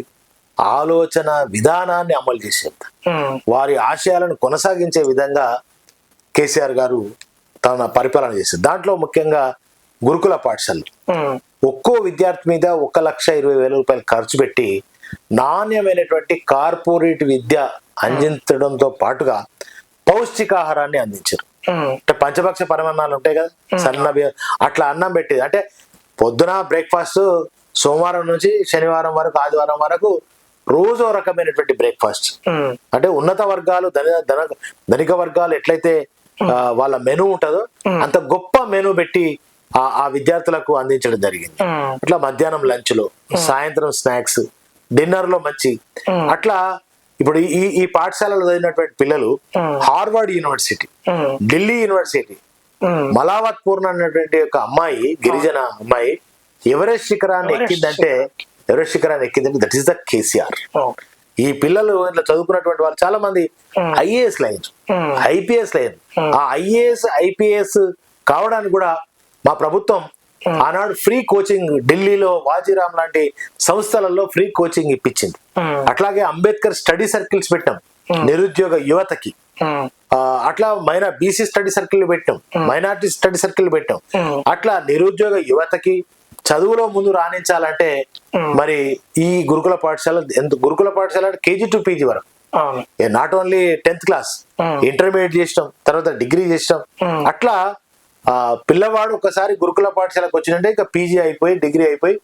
ఆలోచన విధానాన్ని అమలు చేసేది, వారి ఆశయాలను కొనసాగించే విధంగా కేసీఆర్ గారు తన పరిపాలన చేశారు. దాంట్లో ముఖ్యంగా గురుకుల పాఠశాలలు ఒక్కో విద్యార్థి మీద 1,20,000 రూపాయలు ఖర్చు పెట్టి నాణ్యమైనటువంటి కార్పొరేట్ విద్య అందించడంతో పాటుగా పౌష్టికాహారాన్ని అందించారు. అంటే పంచభక్ష పరమాన్నాలు ఉంటాయి కదా, సన్న అట్లా అన్నం పెట్టేది. అంటే పొద్దున బ్రేక్ఫాస్ట్ సోమవారం నుంచి శనివారం వరకు, ఆదివారం వరకు రోజు రకమైనటువంటి బ్రేక్ఫాస్ట్. అంటే ఉన్నత వర్గాలు ధనిక వర్గాలు ఎట్లయితే వాళ్ళ మెనూ ఉంటుందో అంత గొప్ప మెనూ పెట్టి ఆ విద్యార్థులకు అందించడం జరిగింది. అట్లా మధ్యాహ్నం లంచ్ లో, సాయంత్రం స్నాక్స్, డిన్నర్ లో మంచి అట్లా. ఇప్పుడు ఈ పాఠశాలలో చదివినటువంటి పిల్లలు Harvard university, Delhi university, Malavath Purna అన్నటువంటి ఒక అమ్మాయి, గిరిజన అమ్మాయి ఎవరెస్ట్ శిఖరాన్ని ఎక్కిందంటే దట్ ఈస్ ద కేసీఆర్. ఈ పిల్లలు ఇట్లా చదువుకున్నటువంటి వాళ్ళు చాలా మంది ఐఏఎస్ లైన్, ఐపీఎస్ లైన్. ఆ ఐఏఎస్ ఐపీఎస్ కావడానికి కూడా మా ప్రభుత్వం ఆనాడు ఫ్రీ కోచింగ్, ఢిల్లీలో వాజీరామ్ లాంటి సంస్థలలో ఫ్రీ కోచింగ్ ఇప్పించింది. అట్లాగే అంబేద్కర్ స్టడీ సర్కిల్స్ పెట్టాం నిరుద్యోగ యువతకి. అట్లా బీసీ స్టడీ సర్కిల్ పెట్టాం, మైనారిటీ స్టడీ సర్కిల్ పెట్టాం. అట్లా నిరుద్యోగ యువతకి చదువులో ముందు రాణించాలంటే మరి ఈ గురుకుల పాఠశాల KG to PG వరకు, not only 10th class, intermediate చేసినాం, తర్వాత డిగ్రీ చేసినాం. అట్లా పిల్లవాడు ఒకసారి గురుకుల పాఠశాలకు వచ్చినంటే ఇక పీజీ అయిపోయి, డిగ్రీ అయిపోయి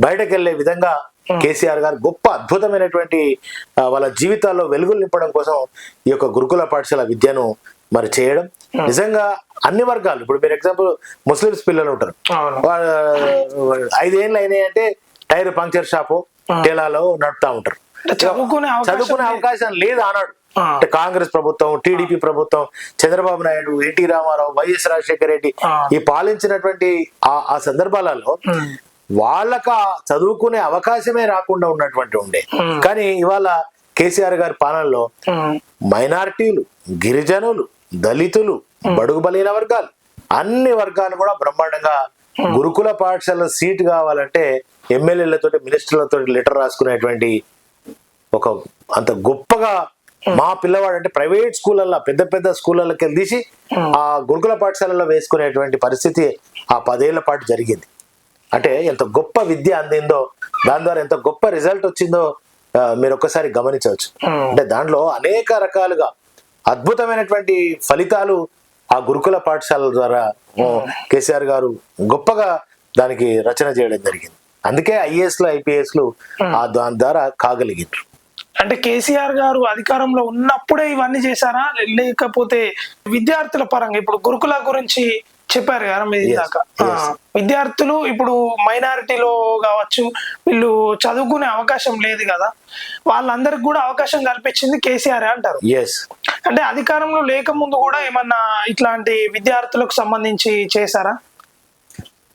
బయటకు వెళ్లే విధంగా కేసీఆర్ గారు గొప్ప అద్భుతమైనటువంటి వాళ్ళ జీవితాల్లో వెలుగులు నింపడం కోసం ఈ యొక్క గురుకుల పాఠశాల విద్యను మరి చేయడం. నిజంగా అన్ని వర్గాలు, ఇప్పుడు మీరు ఎగ్జాంపుల్ ముస్లిమ్స్ పిల్లలు ఉంటారు, 5 ఏళ్ళు అయినాయంటే టైర్ పంక్చర్ షాపు, టేలాలో నడుపుతా ఉంటారు. చదువుకునే అవకాశం లేదు ఆనాడు. అంటే కాంగ్రెస్ ప్రభుత్వం, టీడీపీ ప్రభుత్వం, చంద్రబాబు నాయుడు, ఎన్టీ రామారావు, వైఎస్ రాజశేఖర రెడ్డి ఈ పాలించినటువంటి ఆ సందర్భాలలో వాళ్ళక చదువుకునే అవకాశమే రాకుండా ఉన్నటువంటి ఉండే. కానీ ఇవాళ కేసీఆర్ గారి పాలనలో మైనారిటీలు, గిరిజనులు, దళితులు, బడుగు బలైన వర్గాలు, అన్ని వర్గాలు కూడా బ్రహ్మాండంగా గురుకుల పాఠశాల సీట్ కావాలంటే ఎమ్మెల్యేలతో, మినిస్టర్లతో లెటర్ రాసుకునేటువంటి ఒక అంత గొప్పగా మా పిల్లవాడు అంటే ప్రైవేట్ స్కూళ్ళల్లో, పెద్ద పెద్ద స్కూళ్ళకి వెళ్ళి తీసి ఆ గురుకుల పాఠశాలలో వేసుకునేటువంటి పరిస్థితి ఆ 10 ఏళ్ల పాటు జరిగింది. అంటే ఎంత గొప్ప విద్య అందిందో, దాని ద్వారా ఎంత గొప్ప రిజల్ట్ వచ్చిందో మీరు ఒక్కసారి గమనించవచ్చు. అంటే దాంట్లో అనేక రకాలుగా అద్భుతమైనటువంటి ఫలితాలు ఆ గురుకుల పాఠశాలల ద్వారా కేసీఆర్ గారు గొప్పగా దానికి రచన చేయడం జరిగింది. అందుకే ఐఏఎస్లు ఐపీఎస్లు దాని ద్వారా కాగలిగారు. అంటే కేసీఆర్ గారు అధికారంలో ఉన్నప్పుడే ఇవన్నీ చేశారా, లేకపోతే విద్యార్థుల పరంగా ఇప్పుడు గురుకుల గురించి చెప్పారు కదా మీరు దాకా, విద్యార్థులు ఇప్పుడు మైనారిటీలో కావచ్చు, వీళ్ళు చదువుకునే అవకాశం లేదు కదా, వాళ్ళందరికి కూడా అవకాశం కల్పించింది కేసీఆర్ అంటారు. అంటే అధికారంలో లేకముందు కూడా ఏమన్నా ఇట్లాంటి విద్యార్థులకు సంబంధించి చేశారా?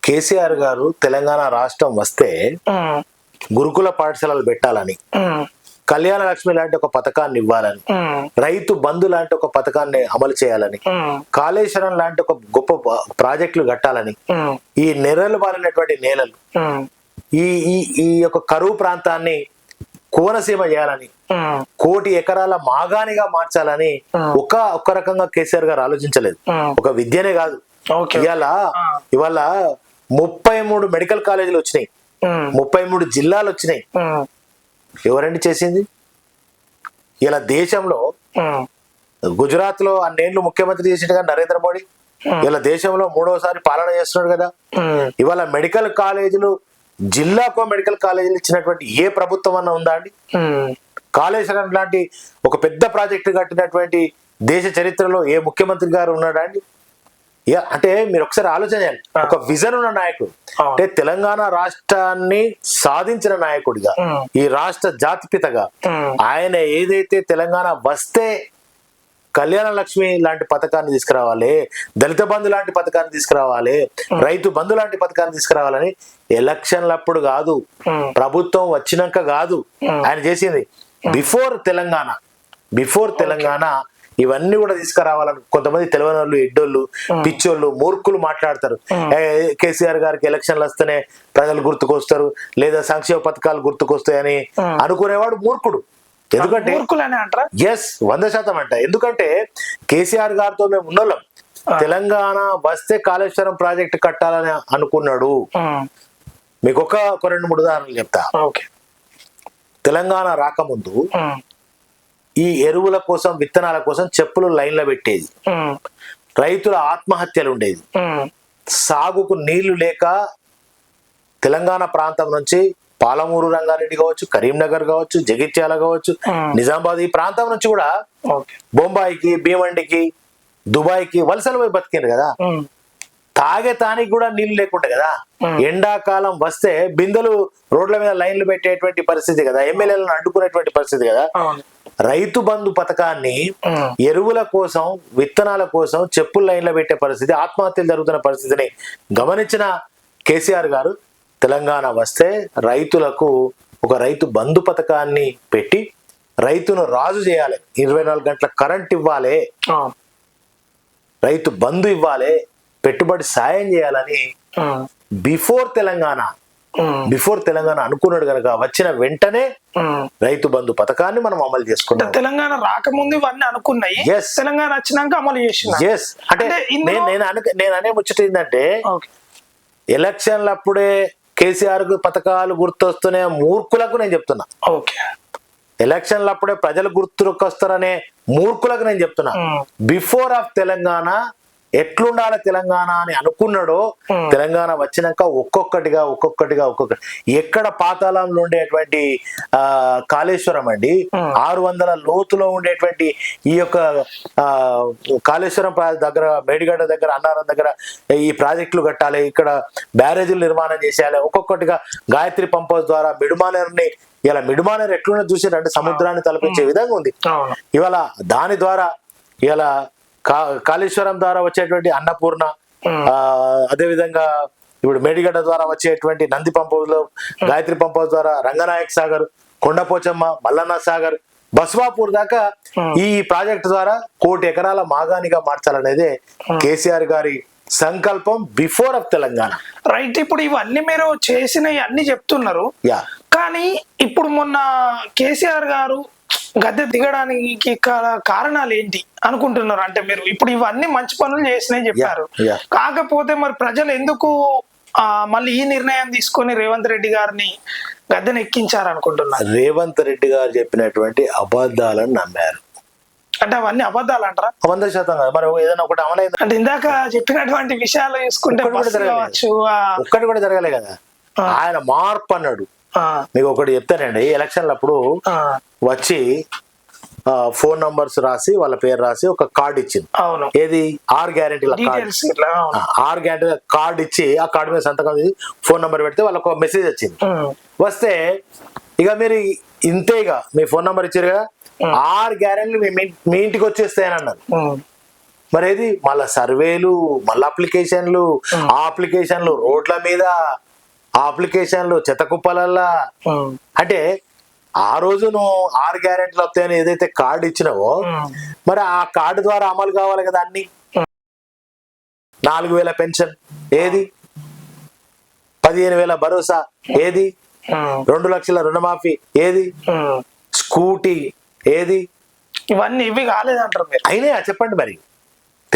కేసీఆర్ గారు తెలంగాణ రాష్ట్రం వస్తే గురుకుల పాఠశాలలు పెట్టాలని, కళ్యాణ లక్ష్మి లాంటి ఒక పథకాన్ని ఇవ్వాలని, రైతు బంధు లాంటి ఒక పథకాన్ని అమలు చేయాలని, కాళేశ్వరం లాంటి ఒక గొప్ప ప్రాజెక్టులు కట్టాలని, ఈ నెర్రలు బారినటువంటి నేలలు, ఈ యొక్క కరువు ప్రాంతాన్ని కోనసీమ చేయాలని, 1 కోటి ఎకరాల మాగానిగా మార్చాలని ఒక్క రకంగా కేసీఆర్ గారు ఆలోచించలేదు. ఒక విద్యనే కాదు, ఇవాళ 33 మెడికల్ కాలేజీలు వచ్చినాయి, 33 జిల్లాలు వచ్చినాయి. ఎవరండి చేసింది? ఇలా దేశంలో గుజరాత్ లో అన్నేళ్లు ముఖ్యమంత్రి చేసినట్టుగా నరేంద్ర మోడీ ఇలా దేశంలో 3వసారి పాలన చేస్తున్నాడు కదా. ఇవాళ మెడికల్ కాలేజీలు, జిల్లాకో మెడికల్ కాలేజీలు ఇచ్చినటువంటి ఏ ప్రభుత్వం అన్నా ఉందా అండి? కాళేశ్వరం లాంటి ఒక పెద్ద ప్రాజెక్టు కట్టినటువంటి దేశ చరిత్రలో ఏ ముఖ్యమంత్రి గారు ఉన్నాడా అండి? అంటే మీరు ఒకసారి ఆలోచన చేయాలి. ఒక విజన్ ఉన్న నాయకుడు, అంటే తెలంగాణ రాష్ట్రాన్ని సాధించిన నాయకుడిగా, ఈ రాష్ట్ర జాతిపితగా ఆయన ఏదైతే తెలంగాణ వస్తే కళ్యాణ లక్ష్మి లాంటి పథకాన్ని తీసుకురావాలి, దళిత బంధు లాంటి పథకాన్ని తీసుకురావాలి, రైతు బంధు లాంటి పథకాన్ని తీసుకురావాలని ఎలక్షన్లప్పుడు కాదు, ప్రభుత్వం వచ్చినాక కాదు ఆయన చేసింది. బిఫోర్ తెలంగాణ ఇవన్నీ కూడా తీసుకురావాలని కొంతమంది తెలియని వాళ్ళు, ఎడ్డోళ్ళు, పిచ్చోళ్ళు, మూర్ఖులు మాట్లాడతారు. కేసీఆర్ గారికి ఎలక్షన్లు వస్తేనే ప్రజలు గుర్తుకొస్తారు, లేదా సంక్షేమ పథకాలు గుర్తుకొస్తాయని అనుకునేవాడు మూర్ఖుడు. ఎందుకంటే 100% అంట. ఎందుకంటే కేసీఆర్ గారితో మేము ఉన్నోళ్ళం, తెలంగాణ వస్తే కాళేశ్వరం ప్రాజెక్టు కట్టాలని అనుకున్నాడు. మీకు ఒక 2-3 ఉదాహరణలు చెప్తా. తెలంగాణ రాకముందు ఈ ఎరువుల కోసం, విత్తనాల కోసం చెప్పులు లైన్లో పెట్టేది, రైతుల ఆత్మహత్యలు ఉండేది, సాగుకు నీళ్లు లేక తెలంగాణ ప్రాంతం నుంచి పాలమూరు రంగారెడ్డి కావచ్చు, కరీంనగర్ కావచ్చు, జగిత్యాల కావచ్చు, నిజామాబాద్, ఈ ప్రాంతం నుంచి కూడా బొంబాయికి, భీమండికి, దుబాయ్కి వలసలు పోయి బతికింది కదా. తాగేతానికి కూడా నీళ్లు లేకుండా కదా. ఎండాకాలం వస్తే బిందెలు రోడ్ల మీద లైన్లు పెట్టేటువంటి పరిస్థితి కదా, ఎమ్మెల్యేలను అడ్డుకునేటువంటి పరిస్థితి కదా. రైతు బంధు పథకాన్ని ఎరువుల కోసం, విత్తనాల కోసం చెప్పుల లైన్లో పెట్టే పరిస్థితి, ఆత్మహత్యలు జరుగుతున్న పరిస్థితిని గమనించిన కేసీఆర్ గారు తెలంగాణ వస్తే రైతులకు ఒక రైతు బంధు పథకాన్ని పెట్టి రైతును రాజు చేయాలి, 24 గంటల కరెంట్ ఇవ్వాలి, రైతు బంధు ఇవ్వాలి, పెట్టుబడి సాయం చేయాలని బిఫోర్ తెలంగాణ అనుకున్నాడు కనుక వచ్చిన వెంటనే రైతు బంధు పథకాన్ని మనం అమలు చేసుకున్నాం. తెలంగాణ రాకముందు ఇవన్నీ అనుకున్నాయి, తెలంగాణ వచ్చినాక అమలు చేసిన. అంటే నేను అనే ముచ్చట ఏంటంటే, ఎలక్షన్లప్పుడే కేసీఆర్ కు పథకాలు గుర్తొస్తున్నాయి మూర్ఖులకు నేను చెప్తున్నా. ఎలక్షన్లప్పుడే ప్రజలు గుర్తుకొస్తారనే మూర్ఖులకు నేను చెప్తున్నా. బిఫోర్ ఆఫ్ తెలంగాణ ఎట్లుండాలి తెలంగాణ అని అనుకున్నాడో, తెలంగాణ వచ్చినాక ఒక్కొక్కటిగా ఎక్కడ పాతాళంలో ఉండేటువంటి కాళేశ్వరం అండి, 600 లోతులో ఉండేటువంటి ఈ యొక్క కాళేశ్వరం దగ్గర, మేడిగడ్డ దగ్గర, అన్నారం దగ్గర ఈ ప్రాజెక్టులు కట్టాలి, ఇక్కడ బ్యారేజీలు నిర్మాణం చేసేయాలి. ఒక్కొక్కటిగా గాయత్రి పంప్ హౌస్ ద్వారా మిడుమానేరుని, ఇలా మిడుమానేరు ఎట్లున్నా చూసారంటే సముద్రాన్ని తలపించే విధంగా ఉంది. ఇవాళ దాని ద్వారా ఇలా కాళేశ్వరం ద్వారా వచ్చేటువంటి అన్నపూర్ణ, అదే విధంగా ఇప్పుడు మేడిగడ్డ ద్వారా వచ్చేటువంటి నంది పంప్ హౌస్ లో, గాయత్రి పంప్ హౌస్ ద్వారా రంగనాయక్ సాగర్, కొండపోచమ్మ, మల్లన్న సాగర్, బస్వాపూర్ దాకా ఈ ప్రాజెక్టు ద్వారా 1 కోటి ఎకరాల మాగానిగా మార్చాలనేదే కేసీఆర్ గారి సంకల్పం బిఫోర్ ఆఫ్ తెలంగాణ. రైట్. ఇప్పుడు ఇవన్నీ మీరు చేసినవి అన్ని చెప్తున్నారు, కానీ ఇప్పుడు మొన్న కేసీఆర్ గారు గద్దె దిగడానికి కారణాలు ఏంటి అనుకుంటున్నారు? అంటే మీరు ఇప్పుడు ఇవన్నీ మంచి పనులు చేసినాయి చెప్పారు, కాకపోతే మరి ప్రజలు ఎందుకు మళ్ళీ ఈ నిర్ణయం తీసుకొని రేవంత్ రెడ్డి గారిని గద్దెను ఎక్కించారనుకుంటున్నారు. రేవంత్ రెడ్డి గారు చెప్పినటువంటి అబద్ధాలను నమ్మారు. అంటే అవన్నీ అబద్ధాలు అంటారా? 100% కాదు. మరి ఏదైనా ఒకటి అమలైంది అంటే ఇందాక చెప్పినటువంటి విషయాలు చూసుకుంటే కావచ్చు, ఒక్కటి కూడా జరగలే కదా. ఆయన మార్పు అన్నాడు. మీకు ఒకటి చెప్తానండి, ఎలక్షన్లు అప్పుడు వచ్చి ఫోన్ నంబర్స్ రాసి వాళ్ళ పేరు రాసి ఒక కార్డు ఇచ్చింది. అవును, ఏది 6 గ్యారెంటీల కార్డు. 6 గ్యారెంటీల కార్డు ఇచ్చి ఆ కార్డు మీద సంతకం ఫోన్ నంబర్ పెడితే వాళ్ళకి ఒక మెసేజ్ వచ్చింది. వస్తే ఇక మీరు ఇంతేగా మీ ఫోన్ నంబర్ ఇచ్చారు కదా, 6 గ్యారెంటీలు మీ ఇంటికి వచ్చేస్తాయని అన్నారు. మరి ఏది మళ్ళా సర్వేలు, మళ్ళీ అప్లికేషన్లు, ఆ అప్లికేషన్లు రోడ్ల మీద, ఆ అప్లికేషన్లు చెత్త కుప్పలల్లా. అంటే ఆ రోజు నువ్వు 6 గ్యారెంటీలు వస్తాయని ఏదైతే కార్డు ఇచ్చినావో మరి ఆ కార్డు ద్వారా అమలు కావాలి కదా అన్ని. 4,000 పెన్షన్ ఏది, 15,000 భరోసా ఏది, 2 లక్షల రుణమాఫీ ఏది, స్కూటీ ఏది, ఇవన్నీ ఇవి కాలేదంటారు మీరు. అయినా చెప్పండి మరి.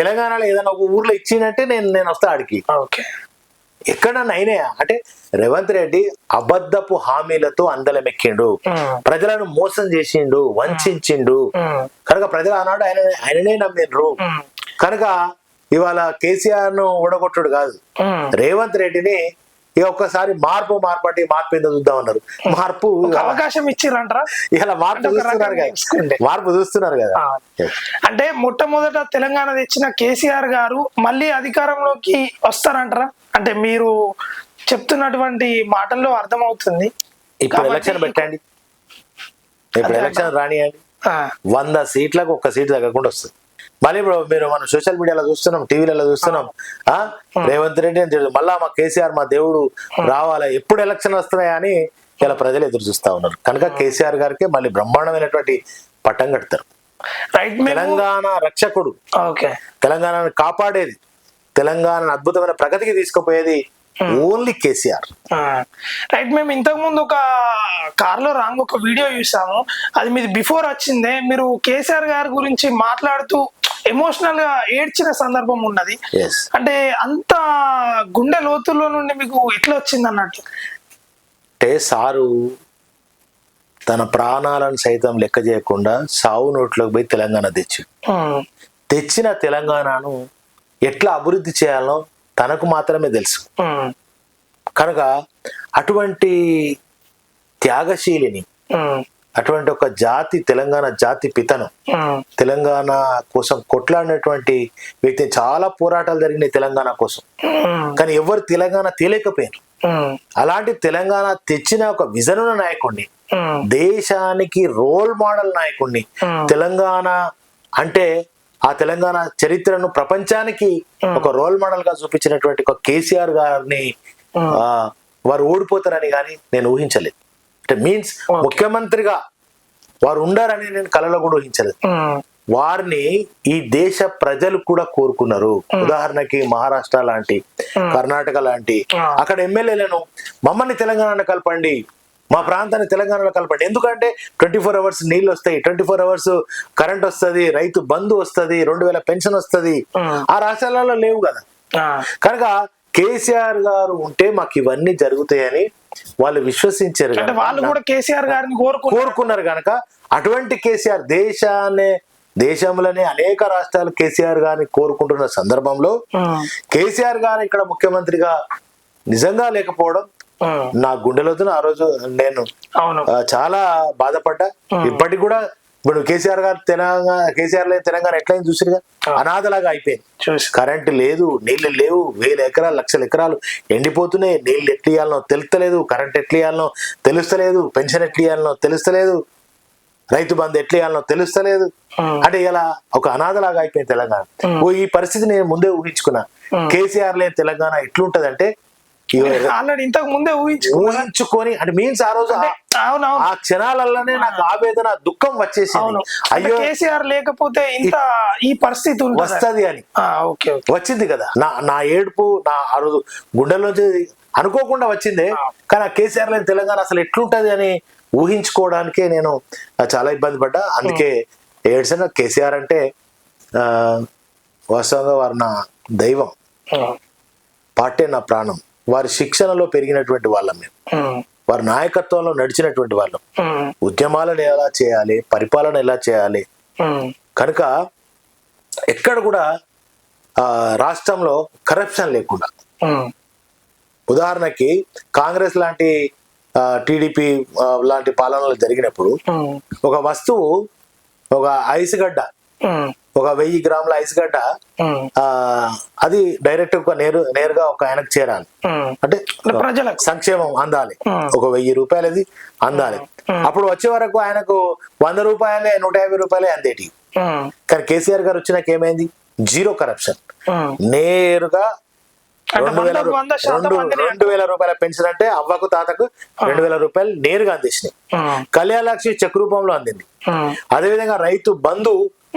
తెలంగాణలో ఏదైనా ఒక ఊర్లో ఇచ్చిందంటే నేను వస్తా ఆడికి. ఎక్కడన్నా అయినాయా? అంటే రేవంత్ రెడ్డి అబద్ధపు హామీలతో అందలమెక్కిండు, ప్రజలను మోసం చేసిండు, వంచిండు. కనుక ప్రజలు ఆనాడు ఆయననే నమ్మిండ్రు. కనుక ఇవాళ కేసీఆర్ ను ఓడగొట్టుడు కాదు, రేవంత్ రెడ్డిని ఇక ఒక్కసారి మార్పు అంటే మార్పు ఏందో చూద్దాం అన్నారు. మార్పు అవకాశం ఇచ్చిరంటారా? ఇలా మార్పు చూస్తున్నారు కదా. అంటే మొట్టమొదట తెలంగాణ తెచ్చిన కేసీఆర్ గారు మళ్ళీ అధికారంలోకి వస్తారంటారా? అంటే మీరు చెప్తున్నటువంటి మాటల్లో అర్థమవుతుంది. ఇప్పుడు ఎలక్షన్ పెట్టండి, ఇప్పుడు ఎలక్షన్ రానియండి, 100 సీట్లకు 1 సీట్ తగ్గకుండా వస్తుంది. మళ్ళీ ఇప్పుడు మీరు మనం సోషల్ మీడియాలో చూస్తున్నాం, టీవీలలో చూస్తున్నాం, రేవంత్ రెడ్డి అని తెలుసు, మళ్ళా మా కేసీఆర్ మా దేవుడు రావాలా, ఎప్పుడు ఎలక్షన్ వస్తున్నాయా అని ఇలా ప్రజలు ఎదురు చూస్తా ఉన్నారు. కనుక కేసీఆర్ గారికి మళ్ళీ బ్రహ్మాండమైనటువంటి పట్టం కడతారు. తెలంగాణ రక్షకుడు, తెలంగాణను కాపాడేది, తెలంగాణ అద్భుతమైన ప్రగతికి తీసుకుపోయేది ఓన్లీ కేసీఆర్. రైట్. మేము ఇంతకు ముందు ఒక కార్లో రాంగ్ ఒక వీడియో చూసాము, అది మీది బిఫోర్ వచ్చిందే. మీరు కేసీఆర్ గారి గురించి మాట్లాడుతూ ఎమోషనల్ గా ఏడ్చిన సందర్భం ఉన్నది. అంటే అంత గుండె లోతుల్లో నుండి మీకు ఎట్లా వచ్చింది అన్నట్టు? అంటే సారు తన ప్రాణాలను సైతం లెక్క చేయకుండా సావు నోట్లోకి పోయి తెలంగాణ తెచ్చిన తెలంగాణను ఎట్లా అభివృద్ధి చేయాలో తనకు మాత్రమే తెలుసు. కనుక అటువంటి త్యాగశీలిని, అటువంటి ఒక జాతి, తెలంగాణ జాతి పితను, తెలంగాణ కోసం కొట్లాడినటువంటి వ్యక్తి. చాలా పోరాటాలు జరిగినాయి తెలంగాణ కోసం, కానీ ఎవరు తెలంగాణ తేలేకపోయారు. అలాంటి తెలంగాణ తెచ్చిన ఒక విజన్ ఉన్న నాయకుడిని, దేశానికి రోల్ మోడల్ నాయకుడిని, తెలంగాణ అంటే ఆ తెలంగాణ చరిత్రను ప్రపంచానికి ఒక రోల్ మోడల్ గా చూపించినటువంటి ఒక కేసీఆర్ గారిని వారు ఓడిపోతారని కానీ నేను ఊహించలేదు. అంటే మీన్స్ ముఖ్యమంత్రిగా వారు ఉండారని నేను కలలో కూడా ఊహించలేదు. వారిని ఈ దేశ ప్రజలు కూడా కోరుకున్నారు. ఉదాహరణకి మహారాష్ట్ర లాంటి, కర్ణాటక లాంటి అక్కడ ఎమ్మెల్యేలను మమ్మల్ని తెలంగాణ కలపండి, మా ప్రాంతాన్ని తెలంగాణలో కలపండి. ఎందుకంటే 24 అవర్స్ నీళ్ళు వస్తాయి, 24 అవర్స్ కరెంట్ వస్తుంది, రైతు బంధు వస్తుంది, 2,000 పెన్షన్ వస్తుంది. ఆ రాష్ట్రాలలో లేవు కదా. కనుక కేసీఆర్ గారు ఉంటే మాకు ఇవన్నీ జరుగుతాయని వాళ్ళు విశ్వసించారు, వాళ్ళు కూడా కేసీఆర్ గారిని కోరుకున్నారు. కనుక అటువంటి కేసీఆర్ దేశంలోనే అనేక రాష్ట్రాలు కేసీఆర్ గారిని కోరుకుంటున్న సందర్భంలో కేసీఆర్ గారు ఇక్కడ ముఖ్యమంత్రిగా నిజంగా లేకపోవడం నా గుండెలోతో ఆ రోజు నేను చాలా బాధపడ్డా. ఇప్పటికి కూడా ఇప్పుడు కేసీఆర్ గారు కేసీఆర్ లేదు తెలంగాణ ఎట్లయింది చూసిరుగా, అనాథలాగా అయిపోయింది. కరెంటు లేదు, నీళ్లు లేవు, 1000 ఎకరాలు 1,00,000 ఎకరాలు ఎండిపోతున్నాయి. నీళ్లు ఎట్లా ఇయ్యాలనో తెలుస్తలేదు, కరెంట్ ఎట్లా ఇయ్యాలనో తెలుస్తలేదు, పెన్షన్ ఎట్లా ఇయ్యాలనో తెలుస్తలేదు, రైతు బంధు ఎట్లా ఇయ్యాలనో తెలుస్తలేదు. అంటే ఇలా ఒక అనాథలాగా అయిపోయింది తెలంగాణ. ఈ పరిస్థితి నేను ముందే ఊహించుకున్నా. కేసీఆర్ లేని తెలంగాణ ఎట్లుంటది అంటే ఆల్రెడీ ఇంతకు ముందే ఊహించుకొని అంటే మీన్స్ ఆ రోజు ఆ క్షణాలలోనే నాకు ఆవేదన, దుఃఖం వచ్చేసింది. అయ్యో కేసీఆర్ లేకపోతే ఇంత ఈ పరిస్థితి వస్తది అని వచ్చింది కదా. నా ఏడుపు ఆ రోజు గుండెల్లోంచి అనుకోకుండా వచ్చింది. కానీ ఆ కేసీఆర్ లేని తెలంగాణ అసలు ఎట్లుంటది అని ఊహించుకోవడానికే నేను చాలా ఇబ్బంది పడ్డా. అందుకే ఏడ్చిన. కేసీఆర్ అంటే వాస్తవంగా వారు నా దైవం, పార్టీ నా ప్రాణం. వారి శిక్షణలో పెరిగినటువంటి వాళ్ళం మేము. వారి నాయకత్వంలో నడిచినటువంటి వాళ్ళం. ఉద్యమాలను ఎలా చేయాలి, పరిపాలన ఎలా చేయాలి, కనుక ఎక్కడ కూడా రాష్ట్రంలో కరప్షన్ లేకుండా, ఉదాహరణకి కాంగ్రెస్ లాంటి టీడీపీ లాంటి పాలనలు జరిగినప్పుడు ఒక వస్తువు, ఒక ఐస్ గడ్డ, ఒక 1000 గ్రాముల ఐస్ గడ్డ, అది డైరెక్ట్ నేరుగా ఒక ఆయనకు చేరాలి అంటే ప్రజలకు సంక్షేమం అందాలి. ఒక 1000 రూపాయలది అందాలి. అప్పుడు వచ్చే వరకు ఆయనకు 100 రూపాయలే, 150 రూపాయలే అందేటి. కానీ కేసీఆర్ గారు వచ్చినాక ఏమైంది? Zero corruption. నేరుగా 2000 రూపాయల పెన్షన్ అంటే అవ్వకు తాతకు 2000 రూపాయలు నేరుగా అందించినాయి. కళ్యాణ లక్ష్మి చెక్ రూపంలో అందింది. అదేవిధంగా రైతు బంధు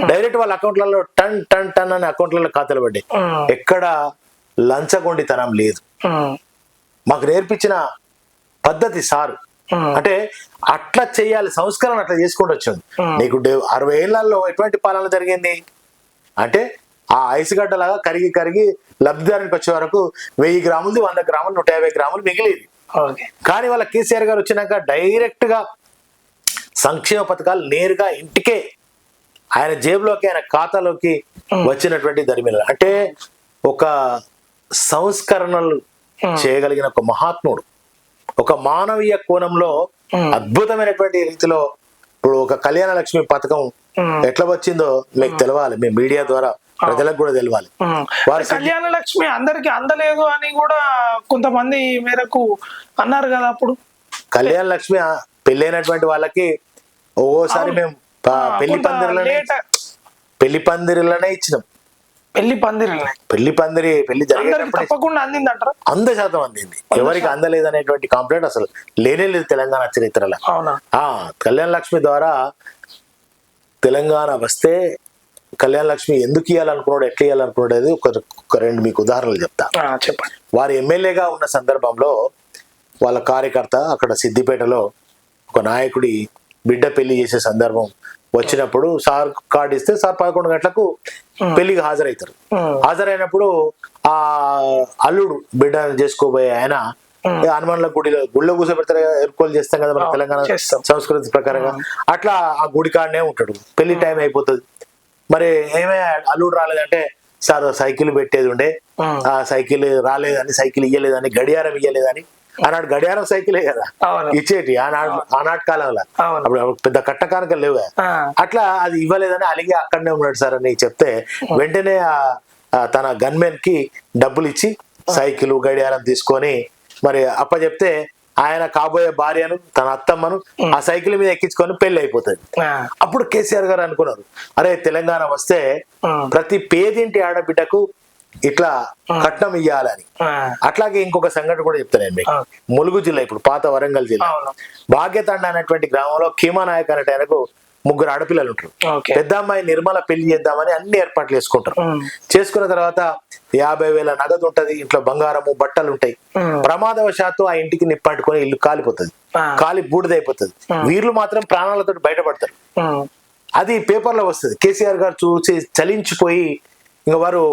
డైరెక్ట్ వాళ్ళ అకౌంట్లలో టన్ టన్ టన్ అనే అకౌంట్లలో ఖాతాలు పడ్డాయి. ఎక్కడ లంచగొండితనం లేదు. మాకు నేర్పించిన పద్ధతి సారు. అంటే అట్లా చెయ్యాలి, సంస్కరణ అట్లా చేసుకుంటూ వచ్చింది. నీకు 60 ఏళ్లలో ఎటువంటి పాలన జరిగింది అంటే ఆ ఐస్ గడ్డలాగా కరిగి కరిగి లబ్ధిదారునికి వచ్చే వరకు 1000 గ్రాములు, 100 గ్రాములు, 150 గ్రాములు మిగిలిది. కానీ వాళ్ళ కేసీఆర్ గారు వచ్చినాక డైరెక్ట్ గా సంక్షేమ పథకాలు నేరుగా ఇంటికే ఆయన జేబులోకి, ఆయన ఖాతాలోకి వచ్చినటువంటి దరిమిల. అంటే ఒక సంస్కరణలు చేయగలిగిన ఒక మహాత్ముడు, ఒక మానవీయ కోణంలో అద్భుతమైనటువంటి రీతిలో. ఇప్పుడు ఒక కళ్యాణ లక్ష్మి పథకం ఎట్లా వచ్చిందో మీకు తెలవాలి, మీ మీడియా ద్వారా ప్రజలకు కూడా తెలవాలి. కళ్యాణ లక్ష్మి అందరికి అందలేదు అని కూడా కొంతమంది మేరకు అన్నారు కదా. అప్పుడు కళ్యాణ లక్ష్మి పెళ్ళైనటువంటి వాళ్ళకి ఒక్కోసారి మేము పెళ్లి పందిరిలోనే ఇచ్చినాం. పెళ్లి తప్పకుండా అందింది అంటారు. 100% అందింది. ఎవరికి అందలేదు అనేటువంటి కంప్లైంట్ అసలు లేనే లేదు తెలంగాణ చరిత్రలో. కళ్యాణ లక్ష్మి ద్వారా తెలంగాణ వస్తే కళ్యాణ లక్ష్మి ఎందుకు ఇవ్వాలనుకున్నాడు, ఎట్లా ఇవ్వాలనుకున్నాడు ఒక 2 మీకు ఉదాహరణలు చెప్తా. చెప్పండి. వారు ఎమ్మెల్యేగా ఉన్న సందర్భంలో వాళ్ళ కార్యకర్త అక్కడ సిద్దిపేటలో ఒక నాయకుడి బిడ్డ పెళ్లి చేసే సందర్భం వచ్చినప్పుడు సార్ కార్డు ఇస్తే సార్ 11 గంటలకు పెళ్లికి హాజరవుతారు. హాజరైనప్పుడు ఆ అల్లుడు బిడ్డను చేసుకోబోయే ఆయన హనుమాన్ల గుడిలో కూర్చోబెడతారు, ఎరుకోలు చేస్తాం కదా మన తెలంగాణ సంస్కృతి ప్రకారంగా. అట్లా ఆ గుడి కాడనే ఉంటాడు. పెళ్లి టైం అయిపోతుంది. మరి ఏమే అల్లుడు రాలేదంటే సార్ సైకిల్ పెట్టేది ఉండే, ఆ సైకిల్ రాలేదని, సైకిల్ ఇయ్యలేదని, గడియారం ఇయ్యలేదని. ఆనాడు గడియారం సైకిలే కదా ఇచ్చేటి ఆనాటి కాలంలో. అప్పుడు పెద్ద కట్టకానికలు లేవు. అట్లా అది ఇవ్వలేదని అలిగి అక్కడనే ఉన్నాడు సార్ అని చెప్తే వెంటనే తన గన్మెన్ కి డబ్బులు ఇచ్చి సైకిల్ గడియారం తీసుకొని మరి అప్పచెప్తే ఆయన కాబోయే భార్యను, తన అత్తమ్మను ఆ సైకిల్ మీద ఎక్కించుకొని పెళ్లి అయిపోతుంది. అప్పుడు కేసీఆర్ గారు అనుకున్నారు, అరే తెలంగాణ వస్తే ప్రతి పేదింటి ఆడబిడ్డకు ఇట్లా కట్నం ఇయ్యాలని. అట్లాగే ఇంకొక సంఘటన కూడా చెప్తాను మీకు. ములుగు జిల్లా, ఇప్పుడు పాత వరంగల్ జిల్లా, భాగ్యతండ అనేటువంటి గ్రామంలో కీమానాయక్ అనేట ఆయనకు 3 ఆడపిల్లలు ఉంటారు. పెద్ద అమ్మాయి నిర్మల పెళ్లి చేద్దామని అన్ని ఏర్పాట్లు చేసుకుంటారు. చేసుకున్న తర్వాత 50,000 నగదు ఉంటది, ఇంట్లో బంగారము బట్టలు ఉంటాయి. ప్రమాదవశాత్తు ఆ ఇంటికి నిప్పంటుకొని ఇల్లు కాలిపోతుంది, కాలి బూడిదైపోతుంది. వీళ్ళు మాత్రం ప్రాణాలతో బయటపడతారు. అది పేపర్లో వస్తుంది. కేసీఆర్ గారు చూసి చలించిపోయి ఇంకా వారు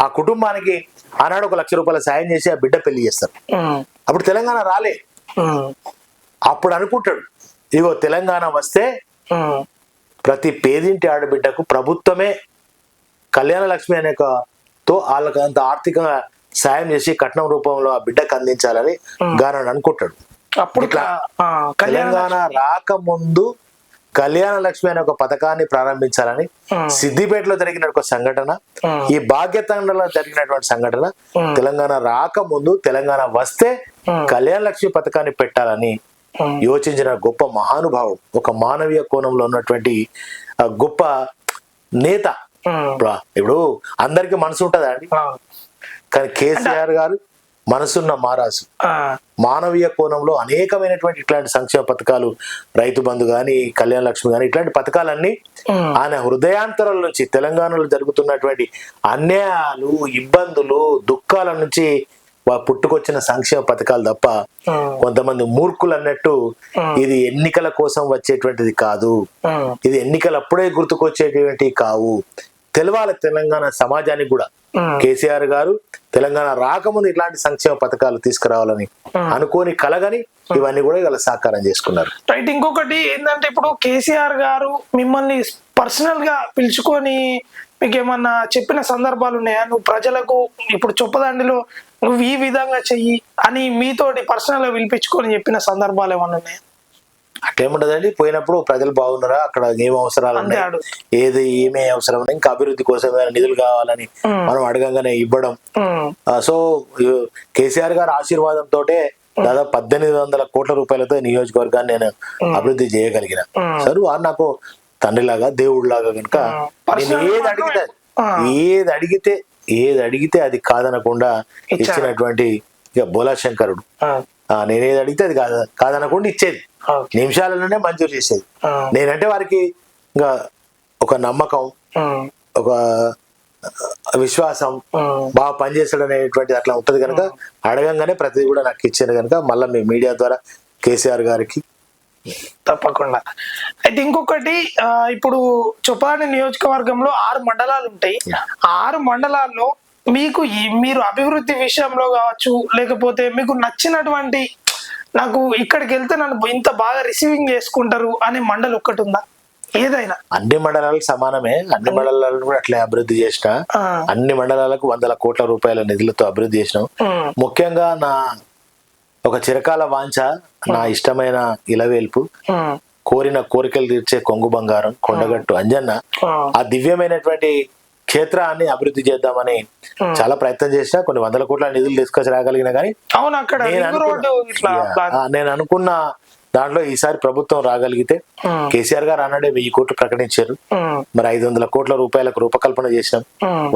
ఆ కుటుంబానికి ఆనాడు 1,00,000 రూపాయల సాయం చేసి ఆ బిడ్డ పెళ్లి చేస్తారు. అప్పుడు తెలంగాణ రాలే. అప్పుడు అనుకుంటాడు, ఇగో తెలంగాణ వస్తే ప్రతి పేదింటి ఆడబిడ్డకు ప్రభుత్వమే కళ్యాణ లక్ష్మి అనేకతో వాళ్ళకి అంత ఆర్థికంగా సాయం చేసి కట్నం రూపంలో ఆ బిడ్డకు అందించాలని గారు అనుకుంటాడు. అప్పుడు తెలంగాణ రాకముందు కళ్యాణ లక్ష్మి అనే ఒక పథకాన్ని ప్రారంభించాలని సిద్దిపేటలో జరిగిన ఒక సంఘటన, ఈ భాగ్యతండలో జరిగినటువంటి సంఘటన, తెలంగాణ రాకముందు తెలంగాణ వస్తే కళ్యాణ లక్ష్మి పథకాన్ని పెట్టాలని యోచించిన గొప్ప మహానుభావుడు, ఒక మానవీయ కోణంలో ఉన్నటువంటి గొప్ప నేత. ఇప్పుడు అందరికి మనసు ఉంటదా అండి? కానీ కేసీఆర్ గారు మనసున్న మహారాజు. మానవీయ కోణంలో అనేకమైనటువంటి ఇట్లాంటి సంక్షేమ పథకాలు, రైతు బంధు గాని, కళ్యాణ లక్ష్మి గాని, ఇట్లాంటి పథకాలన్నీ ఆయన హృదయాంతరాల నుంచి తెలంగాణలో జరుగుతున్నటువంటి అన్యాయాలు, ఇబ్బందులు, దుఃఖాల నుంచి పుట్టుకొచ్చిన సంక్షేమ పథకాలు తప్ప కొంతమంది మూర్ఖులు అన్నట్టు ఇది ఎన్నికల కోసం వచ్చేటువంటిది కాదు, ఇది ఎన్నికలు అప్పుడే గుర్తుకొచ్చేటువంటి కావు. తెలవాలి తెలంగాణ సమాజానికి కూడా. కేసీఆర్ గారు తెలంగాణ రాకముందు ఇట్లాంటి సంక్షేమ పథకాలు తీసుకురావాలని అనుకోని కలగని ఇవన్నీ కూడా ఇలా సాకారం చేసుకున్నారు. రైట్. ఇంకొకటి ఏంటంటే ఇప్పుడు కేసీఆర్ గారు మిమ్మల్ని పర్సనల్ గా పిలుచుకొని మీకు ఏమన్నా చెప్పిన సందర్భాలు ఉన్నాయా? నువ్వు ప్రజలకు ఇప్పుడు చొప్పదండిలో నువ్వు ఈ విధంగా చెయ్యి అని మీతోటి పర్సనల్ గా పిలిపించుకొని చెప్పిన సందర్భాలు ఏమన్నా ఉన్నాయా? అట్లేముంటదండి, పోయినప్పుడు ప్రజలు బాగున్నారా, అక్కడ ఏం అవసరాలు ఉన్నాయి, ఏమే అవసరం ఉన్నాయి, ఇంకా అభివృద్ధి కోసం ఏమైనా నిధులు కావాలని మనం అడగంగానే ఇవ్వడం. సో కేసీఆర్ గారి ఆశీర్వాదంతో దాదాపు 1800 కోట్ల రూపాయలతో నియోజకవర్గాన్ని నేను అభివృద్ధి చేయగలిగిన. సరే వారు నాకు తండ్రిలాగా దేవుడిలాగా కనుక నేను ఏది అడిగితే అది కాదనకుండా ఇచ్చినటువంటి ఇక బోలా శంకరుడు. నేనేది అడిగితే అది కాదనకుండా ఇచ్చేది, నిమిషాలలోనే మంజూరు చేసేది. నేనంటే వారికి ఇంకా ఒక నమ్మకం, ఒక విశ్వాసం, బాగా పనిచేస్తాడు అనేటువంటి అట్లా ఉంటది కనుక అడగంగానే ప్రతిదీ కూడా నాకు ఇచ్చాను కనుక మళ్ళీ మీ మీడియా ద్వారా కేసీఆర్ గారికి తప్పకుండా. అయితే ఇంకొకటి ఇప్పుడు చొప్పదండి నియోజకవర్గంలో 6 మండలాలు ఉంటాయి. 6 మండలాల్లో మీకు మీరు అభివృద్ధి విషయంలో కావచ్చు, లేకపోతే మీకు నచ్చినటువంటి నాకు ఇక్కడికి వెళ్తే నన్ను ఇంత బాగా రిసీవింగ్ చేసుకుంటారు అనే మండలి ఒక్కటి ఉందా? ఏదైనా అన్ని మండలాలకు సమానమే, అన్ని మండలాలను కూడా అట్లే అభివృద్ధి చేసిన, అన్ని మండలాలకు 100 కోట్ల రూపాయల నిధులతో అభివృద్ధి చేసినాం. ముఖ్యంగా నా ఒక చిరకాల వాంఛ, నా ఇష్టమైన ఇలవేల్పు, కోరిన కోరికలు తీర్చే కొంగు బంగారం కొండగట్టు అంజన్న, ఆ దివ్యమైనటువంటి క్షేత్రాన్ని అభివృద్ధి చేద్దామని చాలా ప్రయత్నం చేసినా, కొన్ని 100 కోట్ల నిధులు తీసుకొచ్చి రాగలిగిన కానీ నేను అనుకున్న దాంట్లో ఈసారి ప్రభుత్వం రాగలిగితే కేసీఆర్ గారు అన్నాడే 1000 కోట్లు ప్రకటించారు. మరి 500 కోట్ల రూపాయలకు రూపకల్పన చేసినాం,